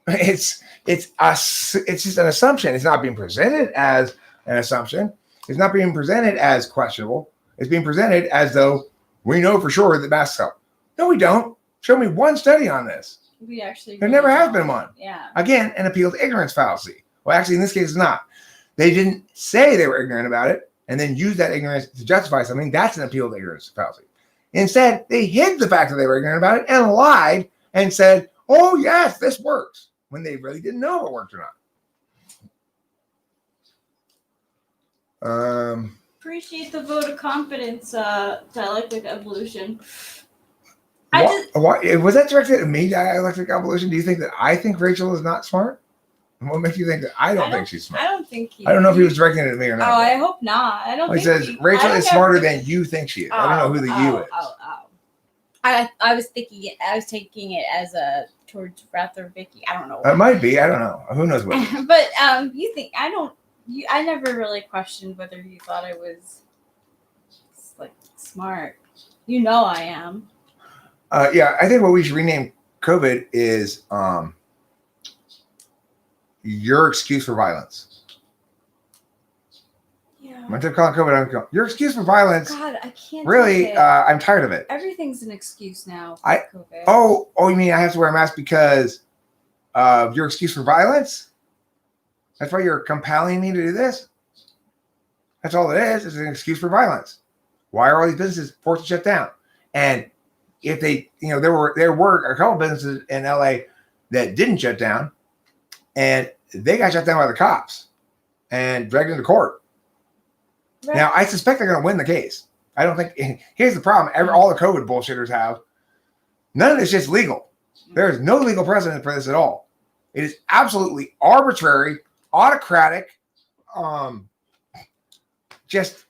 Speaker 1: It's just an assumption. It's not being presented as an assumption. It's not being presented as questionable. It's being presented as though we know for sure that masks help. No, we don't. Show me one study on this.
Speaker 3: We actually
Speaker 1: There never has been one.
Speaker 3: Yeah.
Speaker 1: Again, an appeal to ignorance fallacy. Well, actually, in this case, it's not. They didn't say they were ignorant about it and then use that ignorance to justify something. That's an appeal to ignorance fallacy. Instead, they hid the fact that they were ignorant about it and lied and said, oh, yes, this works, when they really didn't know if it worked or not.
Speaker 3: Appreciate the vote of confidence, dialectic evolution.
Speaker 1: Was that directed at me, dialectic evolution? Do you think that I think Rachel is not smart? And what makes you think that I don't think she's smart?
Speaker 3: I don't think
Speaker 1: I don't know if he was directing it at me or not.
Speaker 3: Oh, I hope not. I don't think
Speaker 1: he says Rachel is smarter than you think she is. I don't know who the you is.
Speaker 3: I was thinking it. I was taking it as towards rather Vicky. I don't know.
Speaker 1: It might be. I don't know. Who knows what?
Speaker 3: But you think I don't. I never really questioned whether you thought I was like smart. I am.
Speaker 1: Yeah, I think what we should rename COVID is your excuse for violence.
Speaker 3: Yeah.
Speaker 1: Instead of calling COVID, your excuse for violence.
Speaker 3: God, I can't.
Speaker 1: Really, I'm tired of it.
Speaker 3: Everything's an excuse now for COVID.
Speaker 1: Oh, you mean I have to wear a mask because of your excuse for violence? That's why you're compelling me to do this? That's all it is. It's an excuse for violence. Why are all these businesses forced to shut down? And if they, there were a couple businesses in LA that didn't shut down, and they got shut down by the cops and dragged into court. Right. Now, I suspect they're going to win the case. I don't think. Here's the problem: all the COVID bullshitters have. None of this is legal. There is no legal precedent for this at all. It is absolutely arbitrary, autocratic, just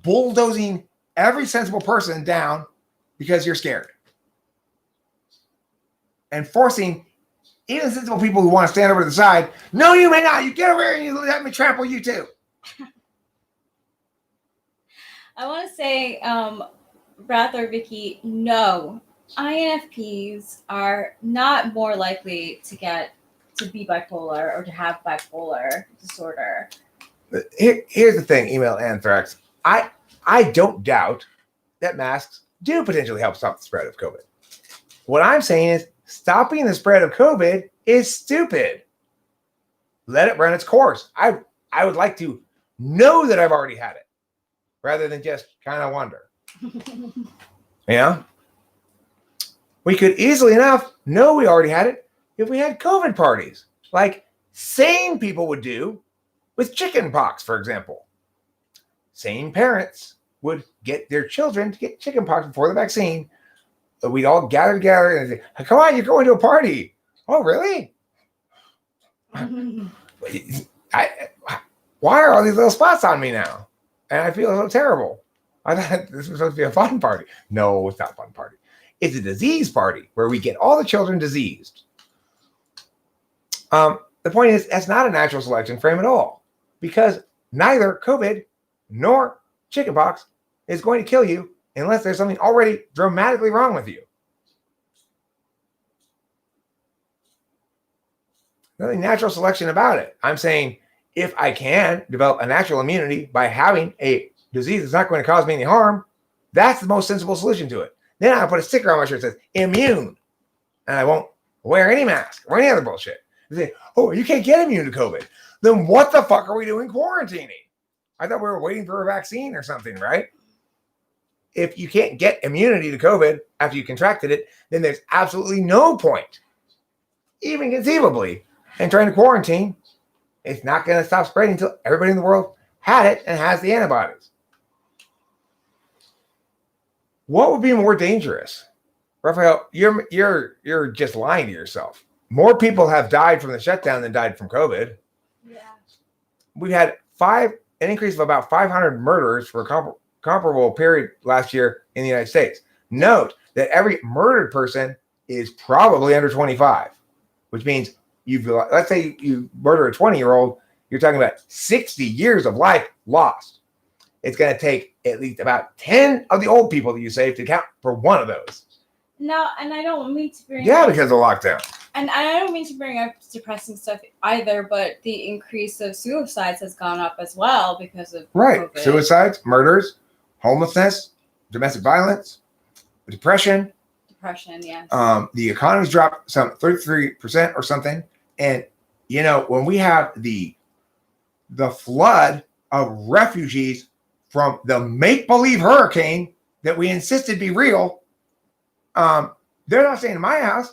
Speaker 1: bulldozing every sensible person down because you're scared, and forcing even sensible people who want to stand over to the side. No, you may not. You get over here and you let me trample you too.
Speaker 3: I want to say, rather, Vicky, no. INFPs are not more likely to be bipolar or to have bipolar disorder.
Speaker 1: Here's the thing, email anthrax. I don't doubt that masks do potentially help stop the spread of COVID. What I'm saying is stopping the spread of COVID is stupid. Let it run its course. I would like to know that I've already had it rather than just kind of wonder. We could easily enough know we already had it if we had COVID parties, like sane people would do with chicken pox, for example. Sane parents would get their children to get chicken pox before the vaccine. We'd all gather together and say, come on, you're going to a party. Oh, really? Why are all these little spots on me now? And I feel so terrible. I thought this was supposed to be a fun party. No, it's not a fun party. It's a disease party where we get all the children diseased. The point is, that's not a natural selection frame at all, because neither COVID nor chickenpox is going to kill you unless there's something already dramatically wrong with you. Nothing natural selection about it. I'm saying if I can develop a natural immunity by having a disease that's not going to cause me any harm, that's the most sensible solution to it. Then I'll put a sticker on my shirt that says immune, and I won't wear any mask or any other bullshit. They say, oh, you can't get immune to COVID. Then what the fuck are we doing quarantining? I thought we were waiting for a vaccine or something, right? If you can't get immunity to COVID after you contracted it, then there's absolutely no point, even conceivably, in trying to quarantine. It's not going to stop spreading until everybody in the world had it and has the antibodies. What would be more dangerous? Raphael, you're just lying to yourself. More people have died from the shutdown than died from COVID.
Speaker 3: Yeah.
Speaker 1: We've had an increase of about 500 murders for a comparable period last year in the United States. Note that every murdered person is probably under 25, which means let's say you murder a 20-year-old, you're talking about 60 years of life lost. It's going to take at least about 10 of the old people that you save to count for one of those.
Speaker 3: No, and I don't mean to bring
Speaker 1: because of lockdown.
Speaker 3: And I don't mean to bring up depressing stuff either, but the increase of suicides has gone up as well because of COVID.
Speaker 1: Suicides, murders, homelessness, domestic violence, depression.
Speaker 3: Depression, yes.
Speaker 1: The economy's dropped some 33% or something. And, when we have the flood of refugees from the make-believe hurricane that we insisted be real, they're not staying in my house.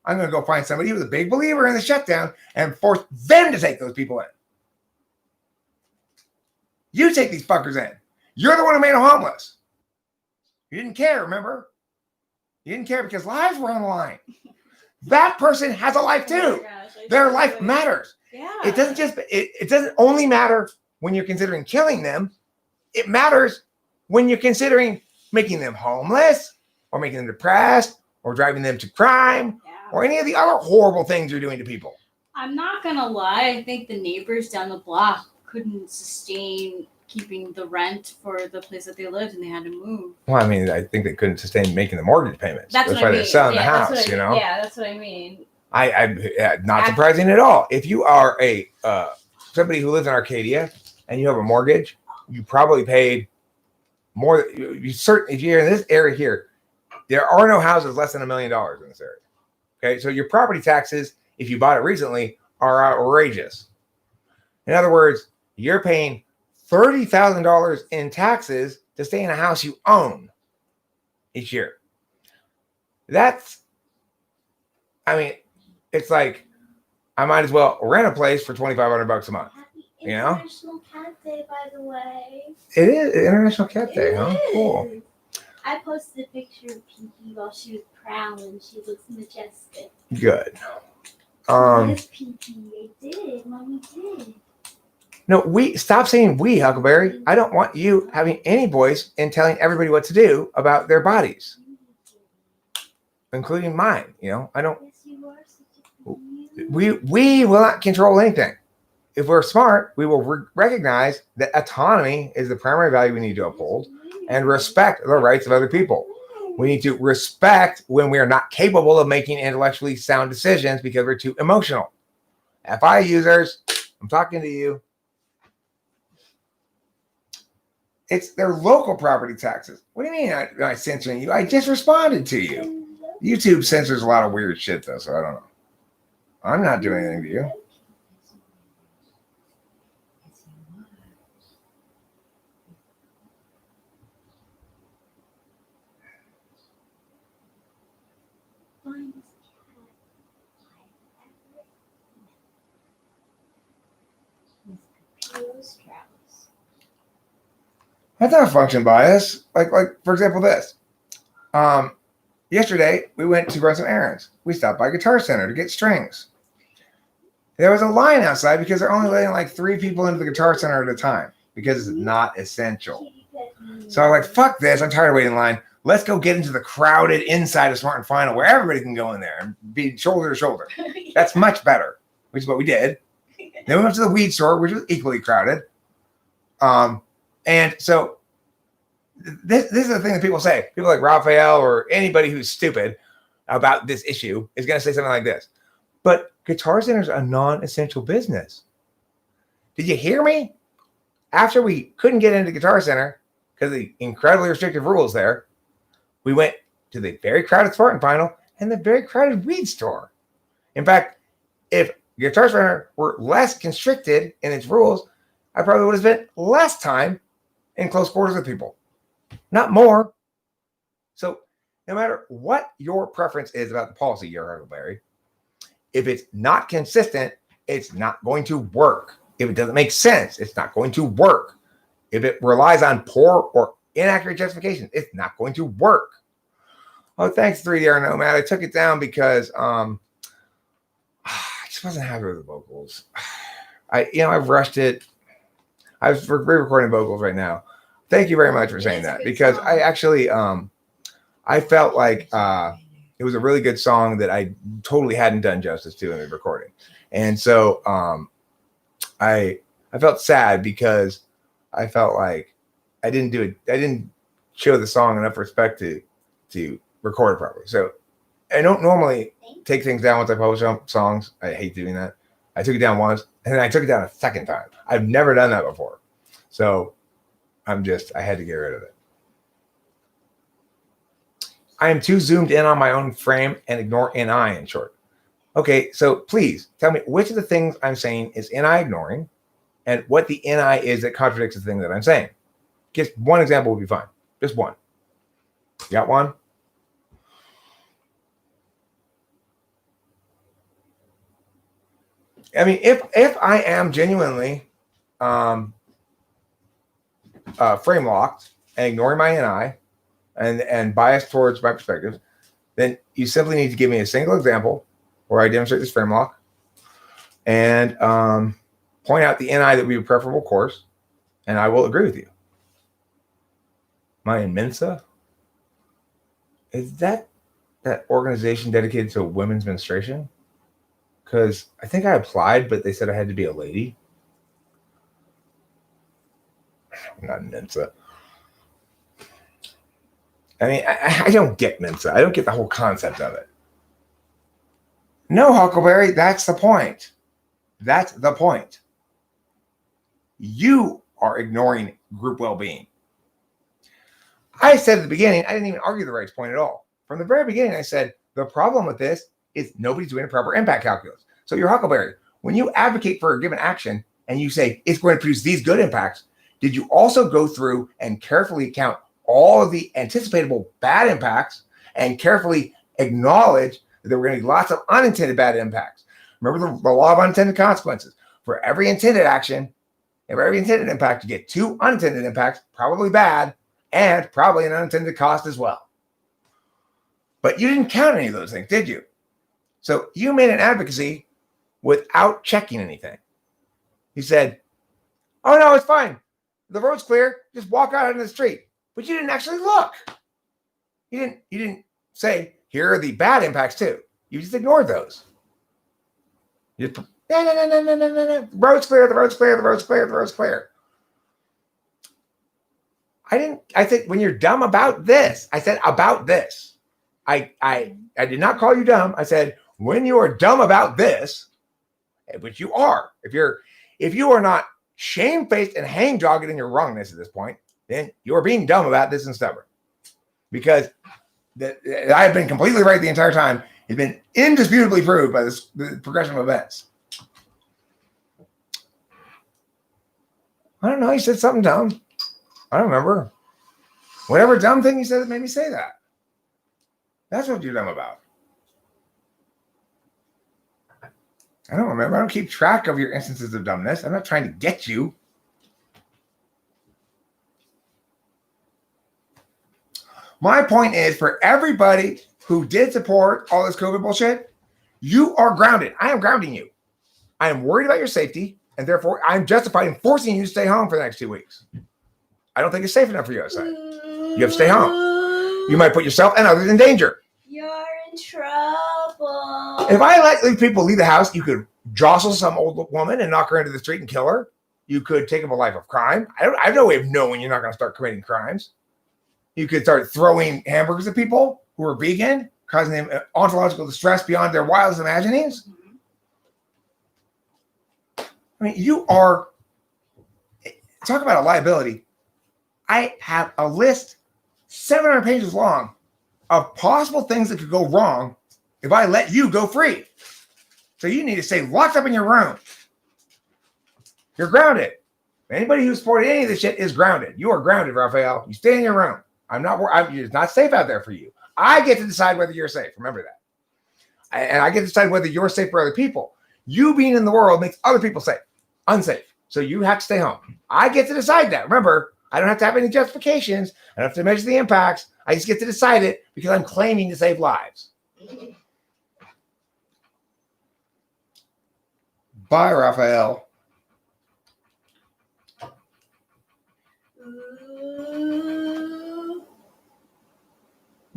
Speaker 1: I'm going to go find somebody who's a big believer in the shutdown and force them to take those people in. You take these fuckers in. You're the one who made them homeless. You didn't care, remember? You didn't care because lives were on the line. That person has a life too. Oh gosh, their life matters.
Speaker 3: Yeah.
Speaker 1: It doesn't only matter when you're considering killing them. It matters when you're considering making them homeless or making them depressed or driving them to crime or any of the other horrible things you're doing to people.
Speaker 3: I'm not going to lie. I think the neighbors down the block couldn't sustain keeping the rent for the place that they lived and they had to move.
Speaker 1: Well, I mean, I think they couldn't sustain making the mortgage payments.
Speaker 3: That's
Speaker 1: why they're selling the house,
Speaker 3: Yeah, that's what I mean.
Speaker 1: I not surprising at all. If you are somebody who lives in Arcadia and you have a mortgage, you probably paid more. If you're in this area here, there are no houses less than $1 million in this area. Okay, so your property taxes, if you bought it recently, are outrageous. In other words, you're paying $30,000 in taxes to stay in a house you own each year. That's, I mean, it's like I might as well rent a place for $2,500 a month.
Speaker 2: Happy
Speaker 1: You know?
Speaker 2: International Cat Day, by the way.
Speaker 1: It is International Cat Day,
Speaker 2: It
Speaker 1: huh?
Speaker 2: is.
Speaker 1: Cool.
Speaker 2: I posted a picture of Pinky while she was prowling. She looks majestic.
Speaker 1: Good.
Speaker 2: Yes, Pinky, I did. Mommy did.
Speaker 1: No, stop saying we, Huckleberry. I don't want you having any voice in telling everybody what to do about their bodies, including mine. You know, I don't.
Speaker 2: Yes, you are such a cute.
Speaker 1: We will not control anything. If we're smart, we will recognize that autonomy is the primary value we need to uphold and respect the rights of other people. We need to respect when we are not capable of making intellectually sound decisions because we're too emotional. FI users, I'm talking to you. It's their local property taxes. What do you mean I'm censoring you? I just responded to you. YouTube censors a lot of weird shit, though, so I don't know. I'm not doing anything to you. That's not a function bias. Like for example, this. Yesterday we went to run some errands. We stopped by Guitar Center to get strings. There was a line outside because they're only letting like 3 people into the Guitar Center at a time because it's not essential. So I'm like, fuck this. I'm tired of waiting in line. Let's go get into the crowded inside of Smart and Final where everybody can go in there and be shoulder to shoulder. That's much better, which is what we did. Then we went to the weed store, which was equally crowded. And so this is the thing that people say. People like Raphael or anybody who's stupid about this issue is going to say something like this. But Guitar Center is a non-essential business. Did you hear me? After we couldn't get into Guitar Center because of the incredibly restrictive rules there, we went to the very crowded Smart and Final and the very crowded weed store. In fact, if Guitar Center were less constricted in its rules, I probably would have spent less time in close quarters with people, not more. So no matter what your preference is about the policy, your Huckleberry, if it's not consistent, it's not going to work. If it doesn't make sense, it's not going to work. If it relies on poor or inaccurate justification, it's not going to work. Oh, thanks, 3DR Nomad. I took it down because I just wasn't happy with the vocals. I've rushed it. I was re-recording vocals right now. Thank you very much for saying that because I actually I felt like it was a really good song that I totally hadn't done justice to in the recording. And so I felt sad because I felt like I didn't show the song enough respect to record it properly. So I don't normally take things down once I publish songs. I hate doing that. I took it down once and then I took it down a second time. I've never done that before. So I had to get rid of it. I am too zoomed in on my own frame and ignore NI in short. Okay, so please tell me which of the things I'm saying is NI ignoring and what the NI is that contradicts the thing that I'm saying. Just one example would be fine. Just one. You got one? I mean, if I am genuinely frame locked and ignoring my NI and biased towards my perspective, then you simply need to give me a single example where I demonstrate this frame lock and point out the NI that would be a preferable course, and I will agree with you. My Mensa? Is that organization dedicated to women's menstruation? Because I think I applied, but they said I had to be a lady. Not Mensa. I mean, I don't get Mensa. I don't get the whole concept of it. No, Huckleberry, that's the point. That's the point. You are ignoring group well-being. I said at the beginning, I didn't even argue the rights point at all. From the very beginning, I said, the problem with this is nobody's doing a proper impact calculus. So your Huckleberry, when you advocate for a given action and you say it's going to produce these good impacts, did you also go through and carefully count all of the anticipatable bad impacts and carefully acknowledge that there were going to be lots of unintended bad impacts? Remember the law of unintended consequences. For every intended action, for every intended impact, you get 2 unintended impacts, probably bad, and probably an unintended cost as well. But you didn't count any of those things, did you? So you made an advocacy without checking anything. You said, oh no, it's fine. The road's clear. Just walk out into the street. But you didn't actually look. You didn't say, here are the bad impacts too. You just ignored those. You just, no. The road's clear, the road's clear, the road's clear, the road's clear. I think when you're dumb about this, I said about this. I did not call you dumb. I said, when you are dumb about this, which you are, if you are not shamefaced and hang-dogged in your wrongness at this point, then you are being dumb about this and stubborn. Because I have been completely right the entire time. It's been indisputably proved by the progression of events. I don't know. You said something dumb. I don't remember. Whatever dumb thing you said that made me say that. That's what you're dumb about. I don't remember. I don't keep track of your instances of dumbness. I'm not trying to get you. My point is, for everybody who did support all this COVID bullshit, you are grounded. I am grounding you. I am worried about your safety, and therefore I'm justified in forcing you to stay home for the next 2 weeks. I don't think it's safe enough for you outside. You have to stay home. You might put yourself and others in danger.
Speaker 2: You're in trouble.
Speaker 1: If I let people leave the house, you could jostle some old woman and knock her into the street and kill her. You could take up a life of crime. I have no way of knowing you're not going to start committing crimes. You could start throwing hamburgers at people who are vegan, causing them ontological distress beyond their wildest imaginings. I mean, you are, talk about a liability. I have a list 700 pages long of possible things that could go wrong if I let you go free. So you need to stay locked up in your room. You're grounded. Anybody who supported any of this shit is grounded. You are grounded, Raphael. You stay in your room. It's not safe out there for you. I get to decide whether you're safe. Remember that. And I get to decide whether you're safe for other people. You being in the world makes other people unsafe. So you have to stay home. I get to decide that. Remember, I don't have to have any justifications. I don't have to measure the impacts. I just get to decide it because I'm claiming to save lives. Bye, Raphael.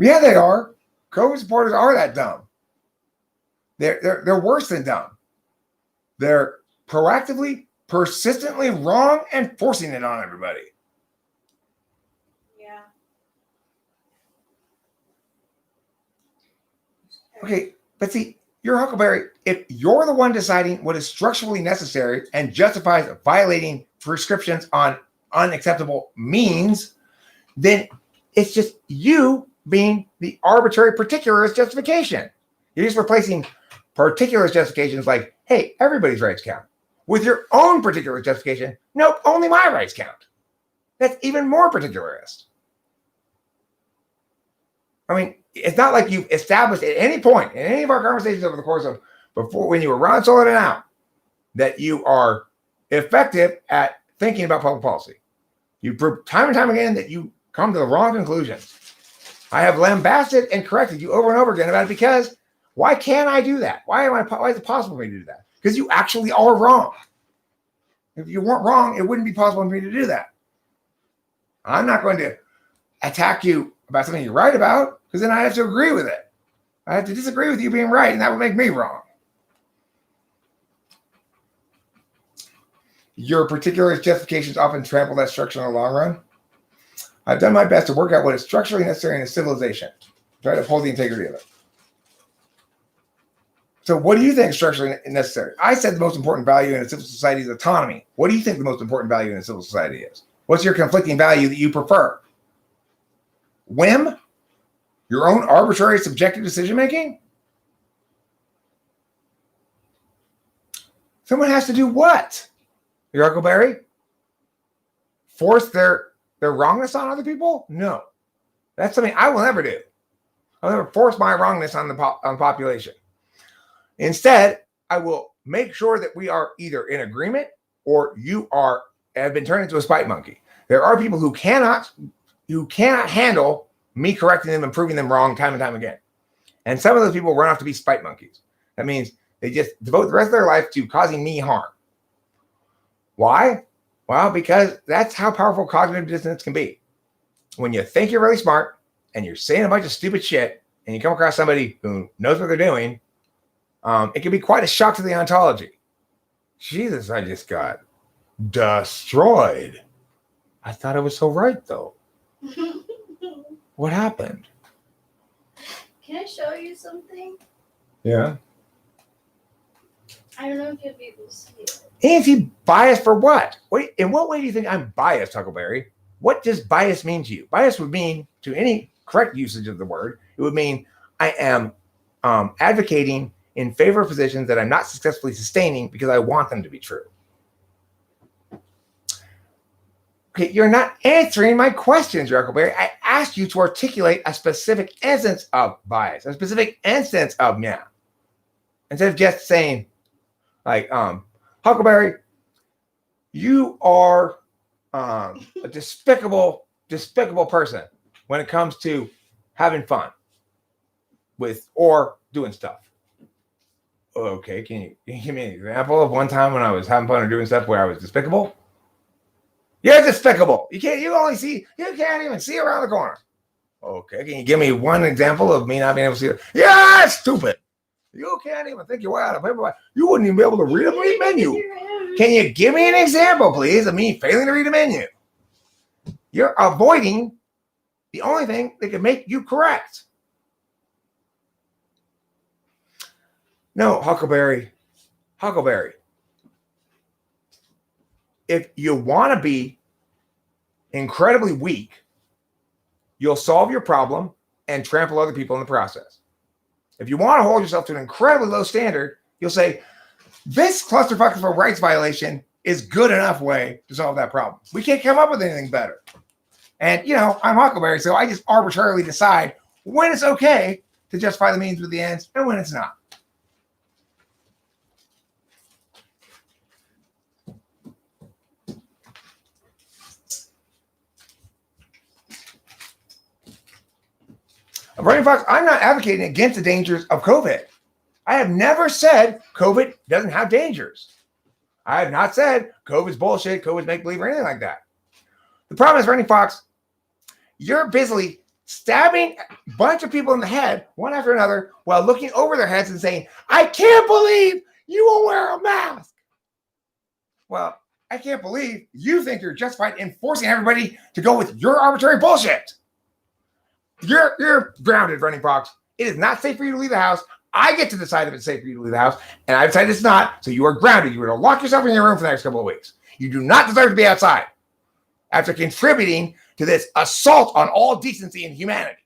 Speaker 1: Yeah, they are. COVID supporters are that dumb. They're worse than dumb. They're proactively, persistently wrong and forcing it on everybody.
Speaker 2: Yeah.
Speaker 1: Okay, but see, you're Huckleberry. If you're the one deciding what is structurally necessary and justifies violating prescriptions on unacceptable means, then it's just you being the arbitrary particularist justification. You're just replacing particularist justifications like, hey, everybody's rights count, with your own particular justification. Nope, only my rights count. That's even more particularist. I mean, it's not like you've established at any point in any of our conversations over the course of before when you were Ron Solid and out that you are effective at thinking about public policy. You prove time and time again that you come to the wrong conclusions. I have lambasted and corrected you over and over again about it because why can't I do that? Why is it possible for me to do that? Because you actually are wrong. If you weren't wrong, it wouldn't be possible for me to do that. I'm not going to attack you about something you're right about because then I have to agree with it. I have to disagree with you being right, and that would make me wrong. Your particular justifications often trample that structure in the long run. I've done my best to work out what is structurally necessary in a civilization. Try to uphold the integrity of it. So what do you think is structurally necessary? I said the most important value in a civil society is autonomy. What do you think the most important value in a civil society is? What's your conflicting value that you prefer? Whim? Your own arbitrary subjective decision-making? Someone has to do what? Your Huckleberry? force their wrongness on other people? No. That's something I will never do. I'll never force my wrongness on the population. Instead, I will make sure that we are either in agreement or you have been turned into a spite monkey. There are people who cannot handle me correcting them and proving them wrong time and time again. And some of those people run off to be spite monkeys. That means they just devote the rest of their life to causing me harm. Why? Well, because that's how powerful cognitive dissonance can be. When you think you're really smart and you're saying a bunch of stupid shit and you come across somebody who knows what they're doing, it can be quite a shock to the ontology. Jesus, I just got destroyed. I thought I was so right, though. What happened?
Speaker 2: Can I show you something?
Speaker 1: Yeah.
Speaker 2: I don't know if you'll be able to see it.
Speaker 1: Is he biased for what? In what way do you think I'm biased, Huckleberry? What does bias mean to you? Bias would mean, to any correct usage of the word, it would mean I am advocating in favor of positions that I'm not successfully sustaining because I want them to be true. Okay, you're not answering my questions, Huckleberry. I asked you to articulate a specific instance of bias, a specific instance of yeah. Instead of just saying, like, Huckleberry, you are a despicable person when it comes to having fun with or doing stuff. Okay, can you give me an example of one time when I was having fun or doing stuff where I was despicable? You're despicable. You can't even see around the corner. Okay, can you give me one example of me not being able to see it? Yeah, it's stupid. You can't even think your way out of paper. You wouldn't even be able to read a menu. Can you give me an example, please, of me failing to read a menu? You're avoiding the only thing that can make you correct. No, Huckleberry. If you want to be incredibly weak, you'll solve your problem and trample other people in the process. If you want to hold yourself to an incredibly low standard, you'll say, this clusterfuck of a rights violation is good enough way to solve that problem. We can't come up with anything better. And, I'm Huckleberry, so I just arbitrarily decide when it's okay to justify the means with the ends and when it's not. Running Fox, I'm not advocating against the dangers of COVID. I have never said COVID doesn't have dangers. I have not said COVID's bullshit, COVID's make-believe, or anything like that. The problem is, Running Fox, you're busily stabbing a bunch of people in the head, one after another, while looking over their heads and saying, I can't believe you won't wear a mask. Well, I can't believe you think you're justified in forcing everybody to go with your arbitrary bullshit. You're grounded, Running Fox. It is not safe for you to leave the house. I get to decide if it's safe for you to leave the house, and I've decided it's not, so you are grounded. You are to lock yourself in your room for the next couple of weeks. You do not deserve to be outside after contributing to this assault on all decency and humanity.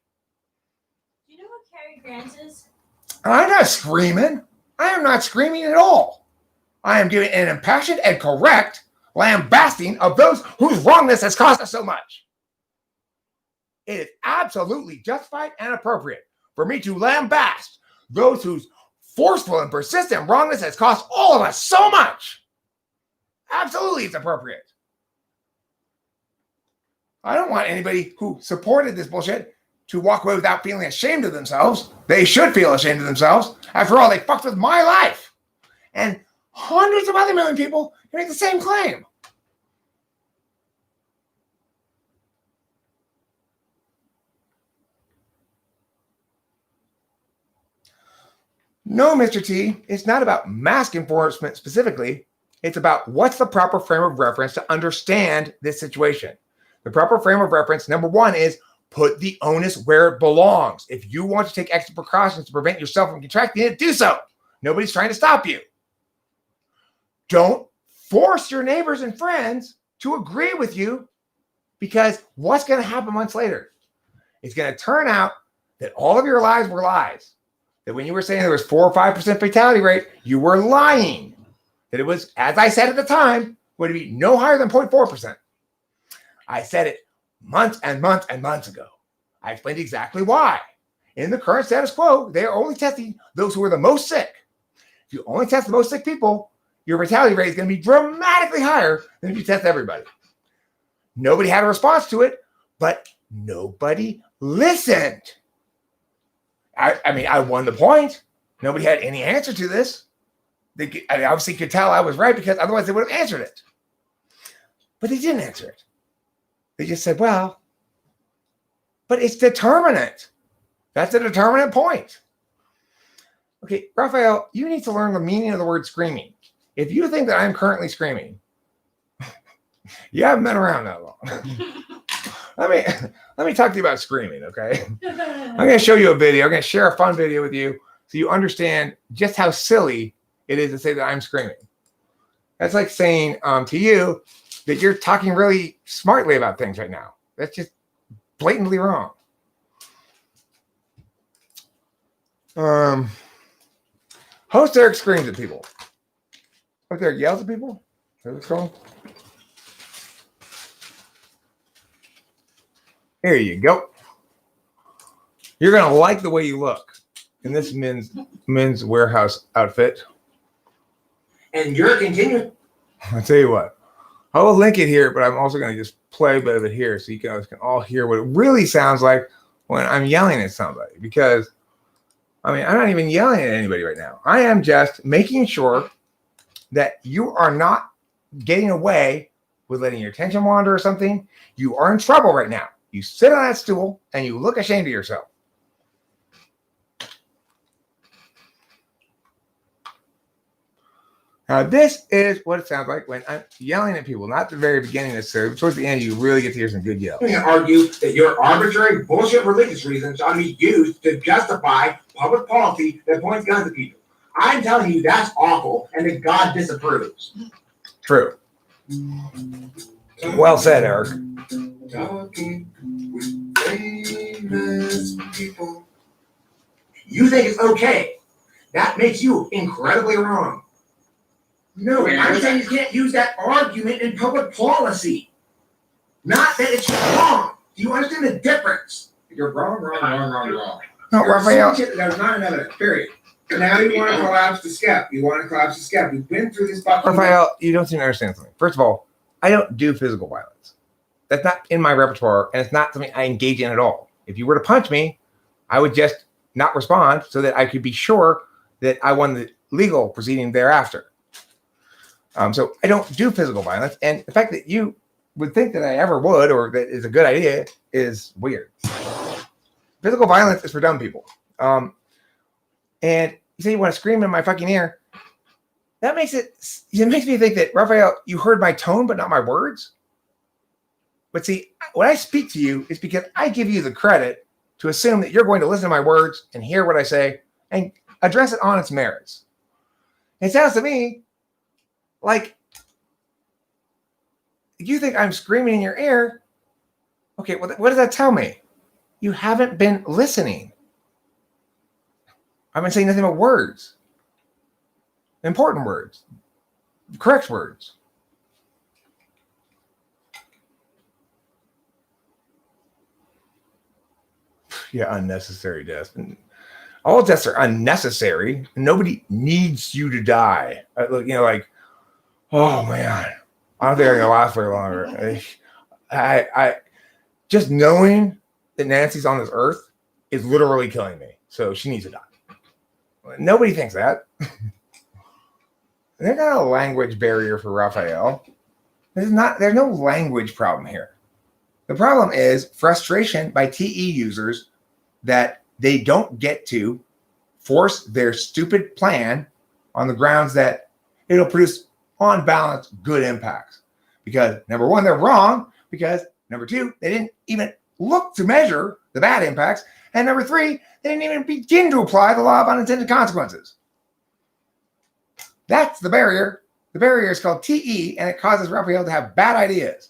Speaker 2: Do you know what Cary Grant is?
Speaker 1: I'm not screaming. I am not screaming at all. I am giving an impassioned and correct lambasting of those whose wrongness has cost us so much. It is absolutely justified and appropriate for me to lambast those whose forceful and persistent wrongness has cost all of us so much. Absolutely, it's appropriate. I don't want anybody who supported this bullshit to walk away without feeling ashamed of themselves. They should feel ashamed of themselves. After all, they fucked with my life. And hundreds of other million people can make the same claim. No, Mr. T, it's not about mask enforcement specifically. It's about what's the proper frame of reference to understand this situation. The proper frame of reference, number one, is put the onus where it belongs. If you want to take extra precautions to prevent yourself from contracting it, do so. Nobody's trying to stop you. Don't force your neighbors and friends to agree with you, because what's going to happen months later? It's going to turn out that all of your lies were lies. That when you were saying there was 4 or 5% fatality rate, you were lying. That it was, as I said at the time, going to be no higher than 0.4%. I said it months and months and months ago. I explained exactly why. In the current status quo, they are only testing those who are the most sick. If you only test the most sick people, your fatality rate is going to be dramatically higher than if you test everybody. Nobody had a response to it, but nobody listened. I mean, I won the point. Nobody had any answer to this. I obviously could tell I was right because otherwise they would have answered it. But they didn't answer it. They just said, well, but it's determinate. That's a determinate point. Okay, Raphael, you need to learn the meaning of the word screaming. If you think that I'm currently screaming, you haven't been around that long. Let me talk to you about screaming, okay? I'm going to show you a video. I'm going to share a fun video with you so you understand just how silly it is to say that I'm screaming. That's like saying to you that you're talking really smartly about things right now. That's just blatantly wrong. Host Eric screams at people. Host Eric yells at people? Is that what's called? Here you go. You're going to like the way you look in this men's warehouse outfit.
Speaker 4: And you're continuing.
Speaker 1: I'll tell you what. I will link it here, but I'm also going to just play a bit of it here so you guys can all hear what it really sounds like when I'm yelling at somebody. Because, I mean, I'm not even yelling at anybody right now. I am just making sure that you are not getting away with letting your attention wander or something. You are in trouble right now. You sit on that stool and you look ashamed of yourself. Now, this is what it sounds like when I'm yelling at people. Not the very beginning necessarily, but towards the end, you really get to hear some good yells.
Speaker 4: I'm going to argue that your arbitrary bullshit religious reasons ought to be used to justify public policy that points guns at people. I'm telling you that's awful and that God disapproves.
Speaker 1: True. Well said, Eric.
Speaker 4: Talking with famous people. You think it's okay. That makes you incredibly wrong. No, I'm saying you can't use that argument in public policy. Not that it's wrong. Do you understand the difference? You're wrong.
Speaker 1: No, Raphael.
Speaker 4: There's not enough evidence, period. So now you want to collapse the skep. We've been through this fucking...
Speaker 1: Raphael, you don't seem to understand something. First of all, I don't do physical violence. That's not in my repertoire, and it's not something I engage in at all. If you were to punch me, I would just not respond so that I could be sure that I won the legal proceeding thereafter. So I don't do physical violence, and the fact that you would think that I ever would or that is a good idea is weird. Physical violence is for dumb people. And you say you want to scream in my fucking ear. It makes me think that, Raphael, you heard my tone but not my words. But see, when I speak to you, it's because I give you the credit to assume that you're going to listen to my words and hear what I say and address it on its merits. It sounds to me like you think I'm screaming in your ear. Okay, well, what does that tell me? You haven't been listening. I've been saying nothing but words. Important words. Correct words. Yeah, unnecessary deaths. All deaths are unnecessary. Nobody needs you to die. Like, oh man, I don't think I'm gonna last very longer. I just knowing that Nancy's on this earth is literally killing me. So she needs to die. Nobody thinks that. There's not a language barrier for Raphael. There's no language problem here. The problem is frustration by TE users that they don't get to force their stupid plan on the grounds that it'll produce, on balance, good impacts. Because number one, they're wrong. Because number two, they didn't even look to measure the bad impacts. And number three, they didn't even begin to apply the law of unintended consequences. That's the barrier. The barrier is called TE, and it causes Raphael to have bad ideas.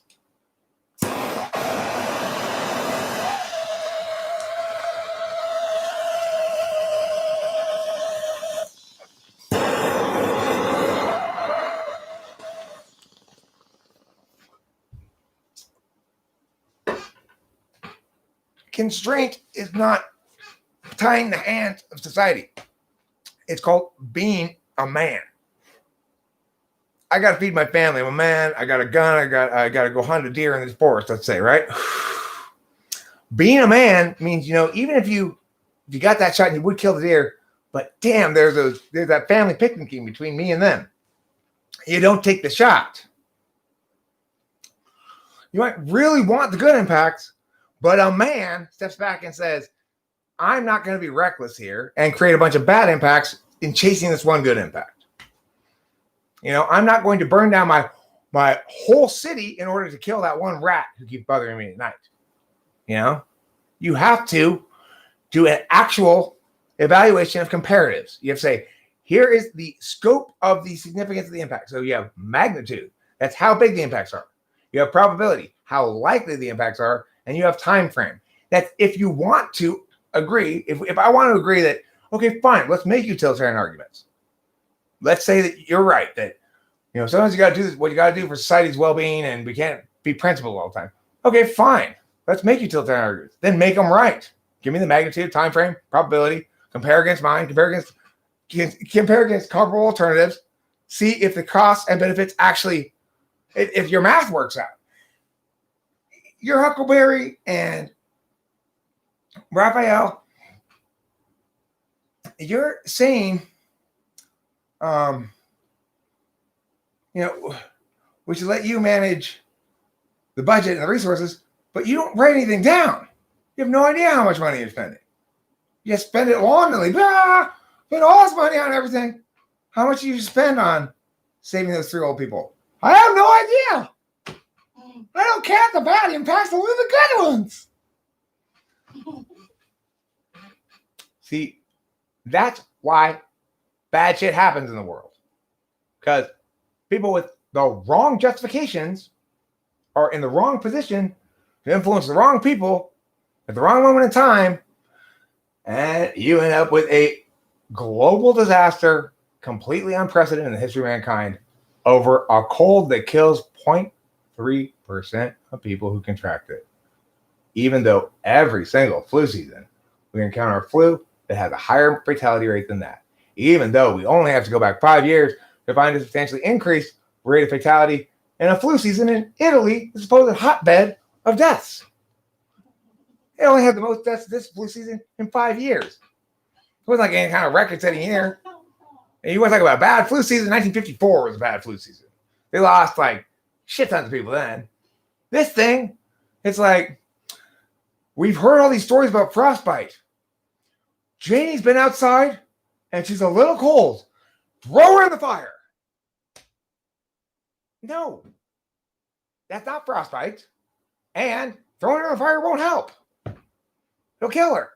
Speaker 1: constraint is not tying the hands of society. It's called being a man. I got to feed my family. I'm a man. I got a gun. I got to go hunt a deer in this forest, let's say, right? Being a man means, even if you got that shot and you would kill the deer, but damn, there's that family picnicking between me and them. You don't take the shot. You might really want the good impacts, but a man steps back and says, I'm not going to be reckless here and create a bunch of bad impacts in chasing this one good impact. I'm not going to burn down my whole city in order to kill that one rat who keeps bothering me at night. You have to do an actual evaluation of comparatives. You have to say, here is the scope of the significance of the impact. So you have magnitude. That's how big the impacts are. You have probability, how likely the impacts are, and you have time frame. That's if you want to agree, if I want to agree that, okay, fine, let's make utilitarian arguments. Let's say that you're right, that sometimes you got to do what you got to do for society's well-being, and we can't be principled all the time. Okay, fine. Let's make utilitarian arguments. Then make them right. Give me the magnitude, time frame, probability, compare against mine, compare against comparable alternatives, see if the costs and benefits actually, if your math works out. Your Huckleberry and Raphael, you're saying, we should let you manage the budget and the resources, but you don't write anything down. You have no idea how much money you're spending. You spend it wantonly. Spend all this money on everything. How much do you spend on saving those 3 old people? I have no idea. I don't count the bad impacts, only the good ones. See, that's why bad shit happens in the world. Because people with the wrong justifications are in the wrong position to influence the wrong people at the wrong moment in time, and you end up with a global disaster, completely unprecedented in the history of mankind, over a cold that kills 0.3% of people who contract it. Even though every single flu season we encounter a flu that has a higher fatality rate than that. Even though we only have to go back 5 years to find a substantially increased rate of fatality in a flu season in Italy, the supposed hotbed of deaths. They only had the most deaths this flu season in 5 years. It wasn't like any kind of record-setting year. And you want to talk about a bad flu season? 1954 was a bad flu season. They lost like shit tons of people then. This thing, it's like, we've heard all these stories about frostbite. Janie's been outside and she's a little cold. Throw her in the fire. No, that's not frostbite. And throwing her in the fire won't help. It'll kill her.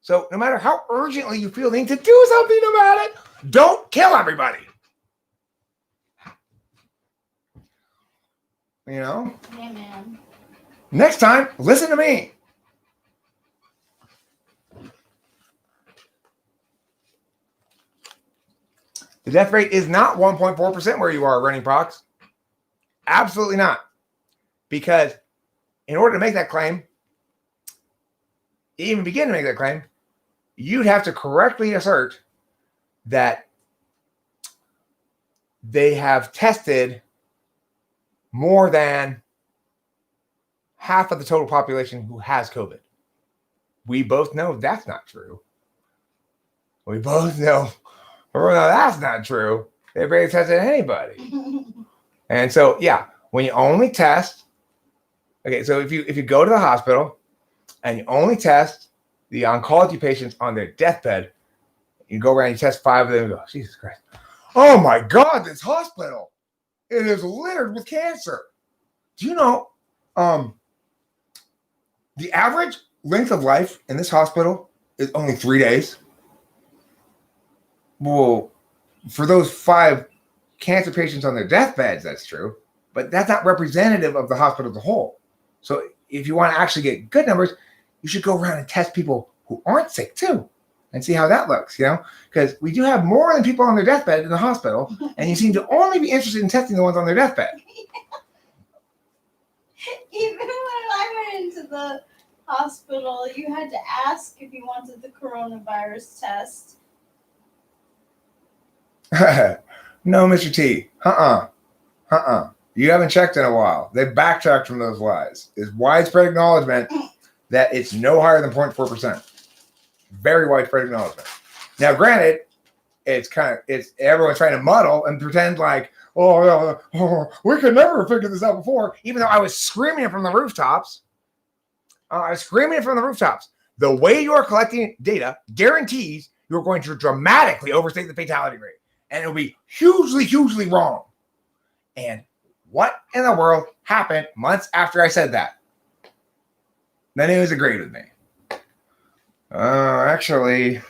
Speaker 1: So no matter how urgently you feel the need to do something about it, don't kill everybody.
Speaker 2: Yeah, man.
Speaker 1: Next time, listen to me. The death rate is not 1.4% where you are, Running Pox. Absolutely not. Because in order to make that claim, even begin to make that claim, you'd have to correctly assert that they have tested more than half of the total population who has COVID. We both know that's not true. We both know that's not true. They've barely tested anybody. And so, yeah, when you only test, okay, so if you go to the hospital and you only test the oncology patients on their deathbed, you go around, you test 5 of them and go, Jesus Christ. Oh my God, this hospital, it is littered with cancer. Do you know the average length of life in this hospital is only 3 days? Well, for those 5 cancer patients on their deathbeds, that's true, but that's not representative of the hospital as a whole. So if you want to actually get good numbers, you should go around and test people who aren't sick too and see how that looks, because we do have more than people on their deathbed in the hospital, and you seem to only be interested in testing the ones on their deathbed.
Speaker 2: Even when I went into hospital, you had to ask if you wanted the coronavirus test.
Speaker 1: No, Mr. T. You haven't checked in a while. They backtracked from those lies. There's widespread acknowledgement that it's no higher than 0.4%. Very widespread acknowledgement. Now, granted, it's everyone's trying to muddle and pretend like, we could never have figured this out before, even though I was screaming it from the rooftops. The way you are collecting data guarantees you're going to dramatically overstate the fatality rate. And it'll be hugely, hugely wrong. And what in the world happened months after I said that? The news agreed with me. Actually,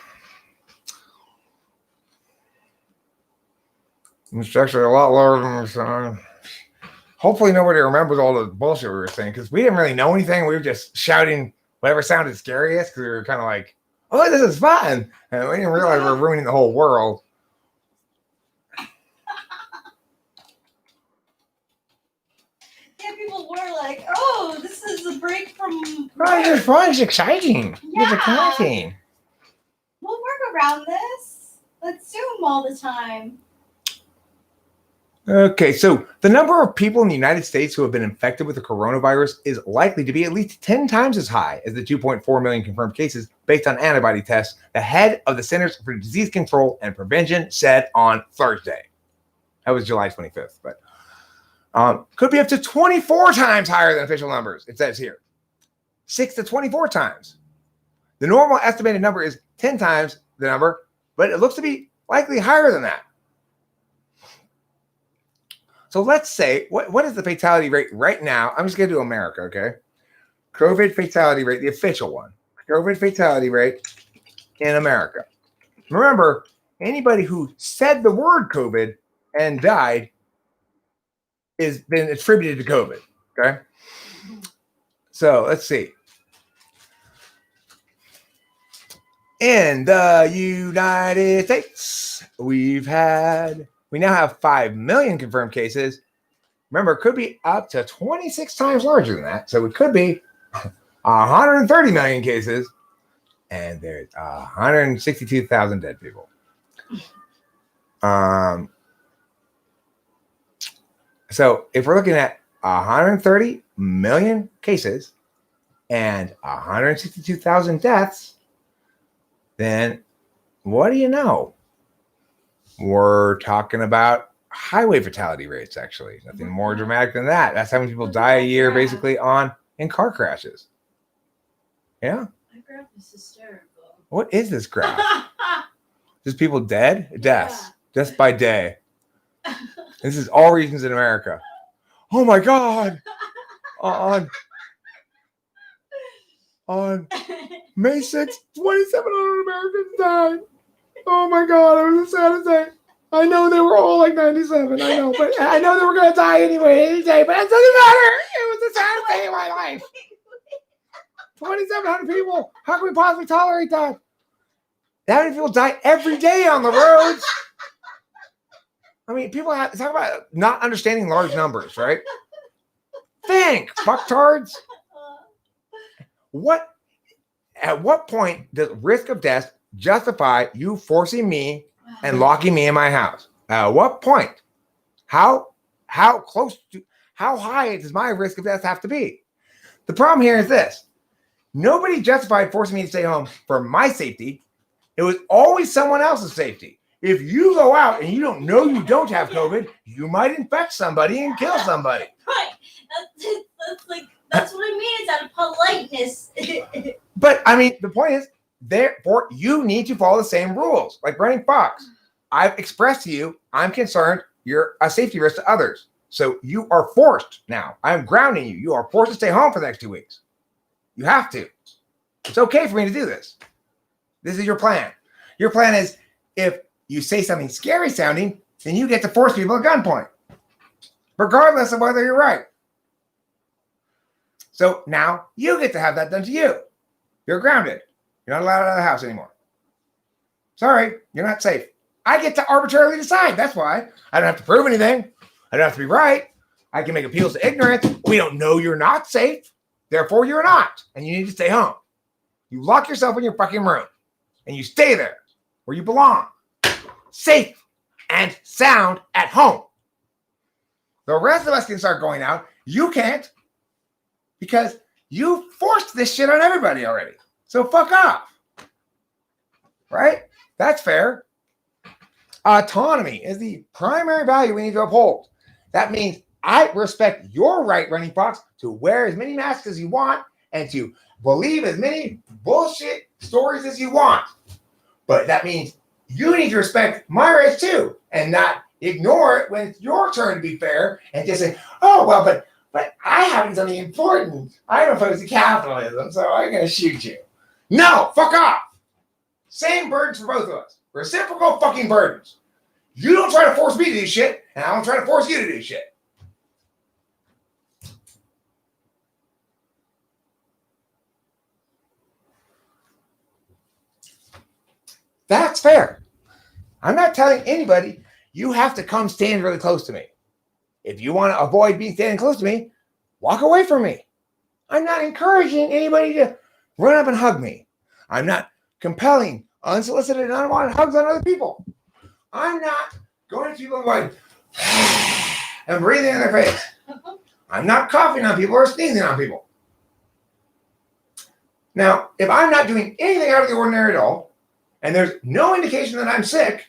Speaker 1: it's actually a lot lower than this. Hopefully nobody remembers all the bullshit we were saying, because we didn't really know anything. We were just shouting whatever sounded scariest, because we were kind of like, oh, this is fun. And we didn't realize we were ruining the whole world.
Speaker 2: Yeah, people were like, oh, this is a break from.
Speaker 1: Oh, it's fun. It's exciting.
Speaker 2: Yeah.
Speaker 1: It's exciting.
Speaker 2: We'll work around this. Let's Zoom all the time.
Speaker 1: Okay, so the number of people in the United States who have been infected with the coronavirus is likely to be at least 10 times as high as the 2.4 million confirmed cases based on antibody tests, the head of the Centers for Disease Control and Prevention said on Thursday. That was July 25th, but could be up to 24 times higher than official numbers, it says here. 6 to 24 times. The normal estimated number is 10 times the number, but it looks to be likely higher than that. So let's say, what is the fatality rate right now? I'm just going to do America, okay? COVID fatality rate, the official one. COVID fatality rate in America. Remember, anybody who said the word COVID and died is been attributed to COVID, okay? So let's see. In the United States, we now have 5 million confirmed cases. Remember, it could be up to 26 times larger than that. So it could be 130 million cases, and there's 162,000 dead people. So if we're looking at 130 million cases and 162,000 deaths, then what do you know? We're talking about highway fatality rates, actually. Nothing more dramatic than that. That's how many people die a year, basically, in car crashes. Yeah?
Speaker 2: That graph is hysterical.
Speaker 1: What is this graph? Just people dead? Deaths. Deaths by day. This is all regions in America. Oh, my God. On May 6th, 2,700 Americans died. Oh my God, it was a sad day. I know they were all like 97. I know, but I know they were going to die anyway, any day, but it doesn't matter. It was a sad day in my life. 2,700 people. How can we possibly tolerate that? That many people die every day on the roads. I mean, people talk about not understanding large numbers, right? Think, fucktards. At what point does risk of death justify you forcing me and locking me in my house? At what point? How high does my risk of death have to be? The problem here is this. Nobody justified forcing me to stay home for my safety. It was always someone else's safety. If you go out and you don't know you don't have COVID, you might infect somebody and kill somebody.
Speaker 2: Right. That's what I mean. It's out of politeness.
Speaker 1: But I mean, the point is, therefore, you need to follow the same rules. Like Brennan Fox, I've expressed to you, I'm concerned you're a safety risk to others. So you are forced now. I'm grounding you. You are forced to stay home for the next 2 weeks. You have to. It's okay for me to do this. This is your plan. Your plan is if you say something scary sounding, then you get to force people at gunpoint, regardless of whether you're right. So now you get to have that done to you. You're grounded. You're not allowed out of the house anymore. Sorry, you're not safe. I get to arbitrarily decide. That's why. I don't have to prove anything. I don't have to be right. I can make appeals to ignorance. We don't know you're not safe. Therefore, you're not, and you need to stay home. You lock yourself in your fucking room, and you stay there where you belong, safe and sound at home. The rest of us can start going out. You can't, because you forced this shit on everybody already. So fuck off. Right? That's fair. Autonomy is the primary value we need to uphold. That means I respect your right, Running Fox, to wear as many masks as you want and to believe as many bullshit stories as you want. But that means you need to respect my rights too and not ignore it when it's your turn to be fair and just say, oh, well, but I have something important. I'm opposed to capitalism, so I'm going to shoot you. No, fuck off. Same burdens for both of us. Reciprocal fucking burdens. You don't try to force me to do shit, and I don't try to force you to do shit. That's fair. I'm not telling anybody you have to come stand really close to me. If you want to avoid being standing close to me, walk away from me. I'm not encouraging anybody to run up and hug me. I'm not compelling unsolicited and unwanted hugs on other people. I'm not going to people and going and breathing in their face. I'm not coughing on people or sneezing on people. Now, if I'm not doing anything out of the ordinary at all, and there's no indication that I'm sick,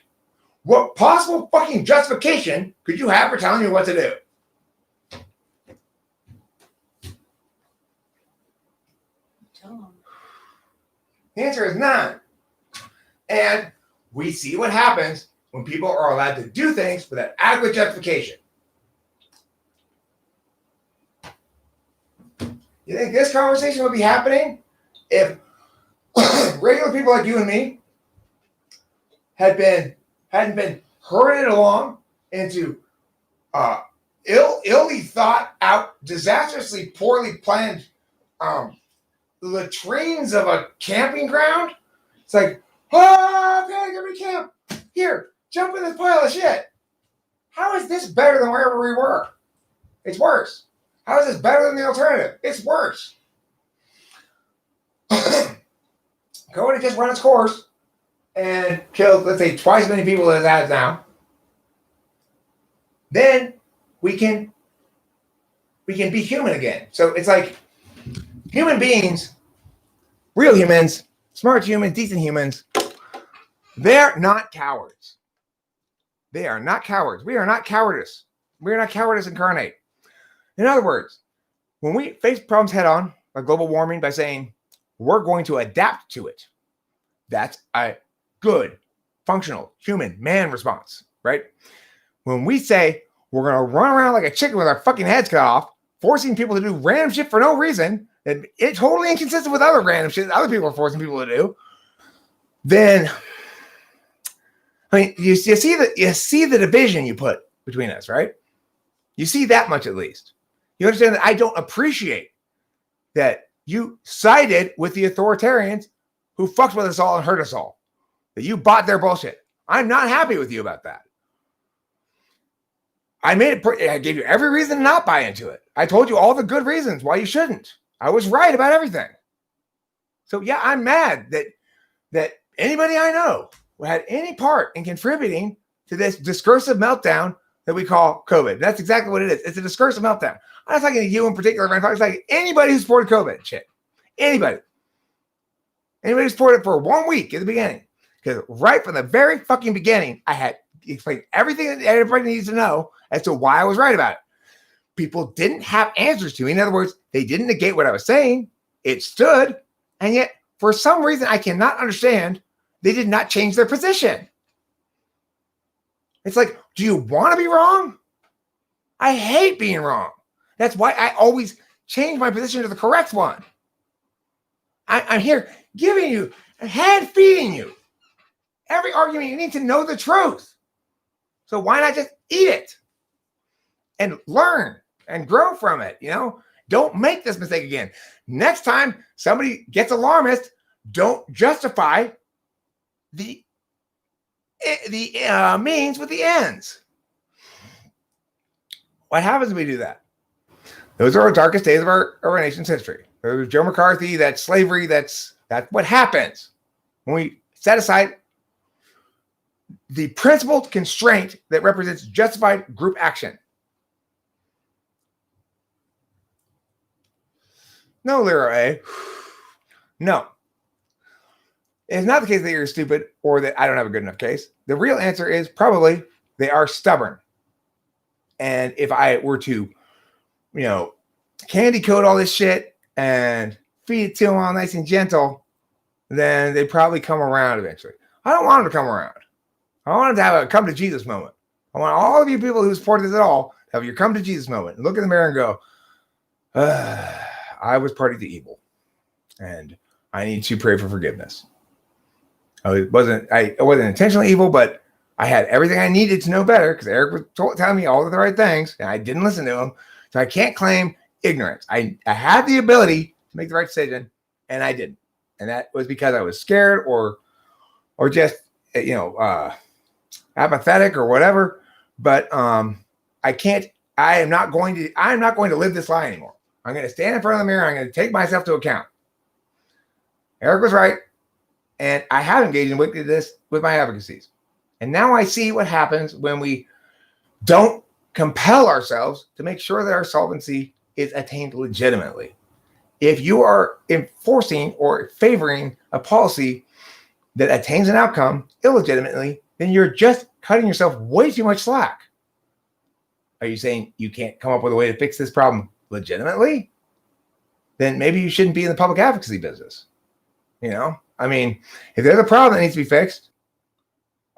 Speaker 1: what possible fucking justification could you have for telling me what to do?
Speaker 2: Tell them.
Speaker 1: The answer is none. And we see what happens when people are allowed to do things without adequate justification. You think this conversation would be happening if regular people like you and me hadn't been herded along into illy thought out, disastrously poorly planned latrines of a camping ground? It's like, oh, okay, give me camp. Here, jump in this pile of shit. How is this better than wherever we were? It's worse. How is this better than the alternative? It's worse. COVID had just run its course and killed, let's say, twice as many people as it has now. Then we can be human again. So it's like human beings, real humans, smart humans, decent humans, they're not cowards. They are not cowards. We are not cowardice. We are not cowardice incarnate. In other words, when we face problems head on, like global warming, by saying we're going to adapt to it, that's a good, functional, human, man response, right? When we say we're going to run around like a chicken with our fucking heads cut off, forcing people to do random shit for no reason, and it's totally inconsistent with other random shit that other people are forcing people to do, then, I mean, you see the division you put between us, right? You see that much at least. You understand that I don't appreciate that you sided with the authoritarians who fucked with us all and hurt us all. That you bought their bullshit. I'm not happy with you about that. I gave you every reason to not buy into it. I told you all the good reasons why you shouldn't. I was right about everything. So yeah, I'm mad that anybody I know who had any part in contributing to this discursive meltdown that we call COVID. That's exactly what it is. It's a discursive meltdown. I'm not talking to you in particular, man. I'm talking to anybody who supported COVID shit. Anybody. Anybody who supported it for 1 week at the beginning. Because right from the very fucking beginning, I had explained everything that everybody needs to know as to why I was right about it. People didn't have answers to me. In other words, they didn't negate what I was saying. It stood. And yet, for some reason I cannot understand, they did not change their position. It's like, do you want to be wrong? I hate being wrong. That's why I always change my position to the correct one. I'm here giving you, hand feeding you every argument. You need to know the truth. So why not just eat it and learn and grow from it? You know, don't make this mistake again. Next time somebody gets alarmist, don't justify the means with the ends. What happens when we do that? Those are our darkest days of our nation's history. There's Joe McCarthy, that's slavery, that's what happens when we set aside the principled constraint that represents justified group action. No, Lyra A. No. It's not the case that you're stupid or that I don't have a good enough case. The real answer is probably they are stubborn. And if I were to, candy coat all this shit and feed it to them all nice and gentle, then they'd probably come around eventually. I don't want them to come around. I want them to have a come to Jesus moment. I want all of you people who support this at all to have your come to Jesus moment and look in the mirror and go, I was party to evil and I need to pray for forgiveness. I wasn't intentionally evil, but I had everything I needed to know better because Eric was telling me all of the right things and I didn't listen to him. So I can't claim ignorance. I had the ability to make the right decision and I didn't. And that was because I was scared or just, apathetic or whatever. But I'm not going to live this lie anymore. I'm going to stand in front of the mirror. I'm going to take myself to account. Eric was right. And I have engaged in wickedness with my advocacies. And now I see what happens when we don't compel ourselves to make sure that our solvency is attained legitimately. If you are enforcing or favoring a policy that attains an outcome illegitimately, then you're just cutting yourself way too much slack. Are you saying you can't come up with a way to fix this problem legitimately? Then maybe you shouldn't be in the public advocacy business. If there's a problem that needs to be fixed,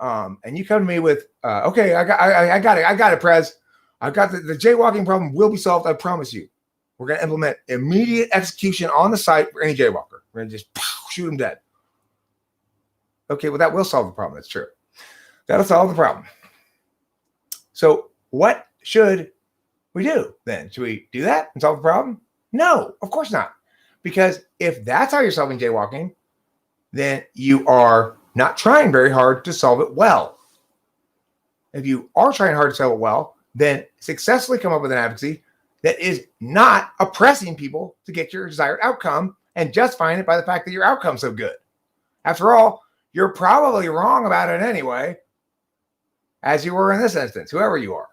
Speaker 1: and you come to me with, okay, I got it, Prez. I've got the jaywalking problem will be solved. I promise you. We're going to implement immediate execution on the site for any jaywalker. We're going to just shoot them dead. Okay, well, that will solve the problem. That's true. That'll solve the problem. So what should we do then? Should we do that and solve the problem? No, of course not. Because if that's how you're solving jaywalking, then you are not trying very hard to solve it well. If you are trying hard to solve it well, then successfully come up with an advocacy that is not oppressing people to get your desired outcome and justifying it by the fact that your outcome's so good. After all, you're probably wrong about it anyway, as you were in this instance, whoever you are,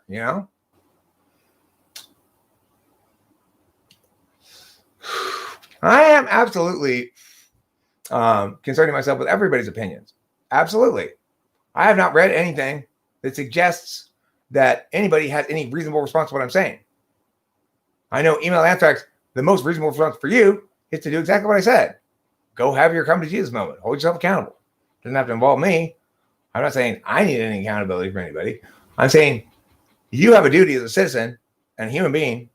Speaker 1: I am absolutely concerning myself with everybody's opinions. Absolutely. I have not read anything that suggests that anybody has any reasonable response to what I'm saying. I know email anthrax, the most reasonable response for you is to do exactly what I said. Go have your come to Jesus moment. Hold yourself accountable. Doesn't have to involve me. I'm not saying I need any accountability from anybody. I'm saying you have a duty as a citizen and a human being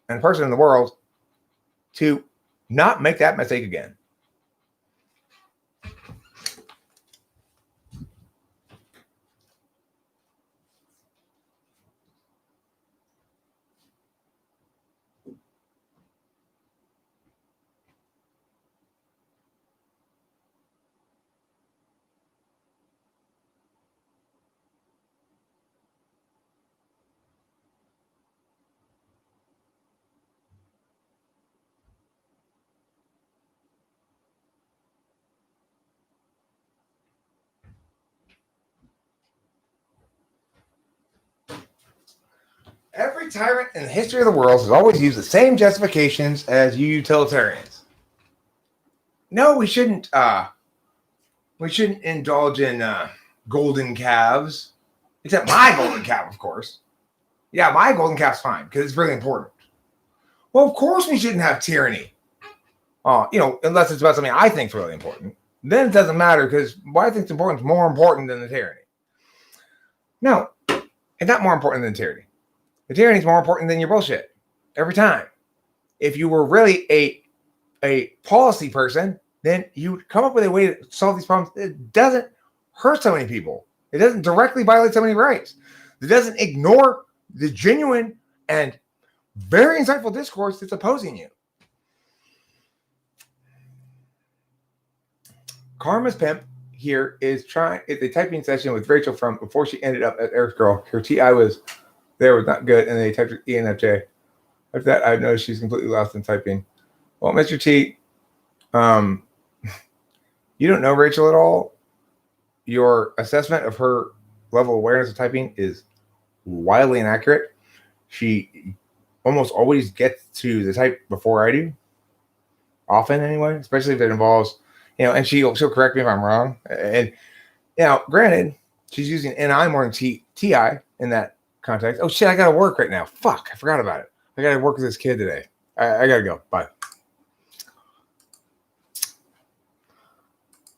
Speaker 1: and a person in the world to not make that mistake again. Every tyrant in the history of the world has always used the same justifications as you utilitarians. No, we shouldn't indulge in golden calves, except my golden calf, of course. Yeah, my golden calf's fine because it's really important. Well, of course we shouldn't have tyranny. Unless it's about something I think is really important. Then it doesn't matter because what I think is important is more important than the tyranny. No, it's not more important than tyranny. The tyranny is more important than your bullshit every time. If you were really a policy person, then you'd come up with a way to solve these problems that doesn't hurt so many people. It doesn't directly violate so many rights. It doesn't ignore the genuine and very insightful discourse that's opposing you. Karma's pimp here is a typing session with Rachel from before she ended up at Eric's Girl. Her TI was not good, and they typed ENFJ. After that, I've noticed she's completely lost in typing. Well, Mr. T, you don't know Rachel at all. Your assessment of her level of awareness of typing is wildly inaccurate. She almost always gets to the type before I do. Often, anyway, especially if it involves, and she'll correct me if I'm wrong. And granted, she's using NI more than TI in that context. Oh shit, I gotta work right now. Fuck, I forgot about it. I gotta work with this kid today. I gotta go. Bye.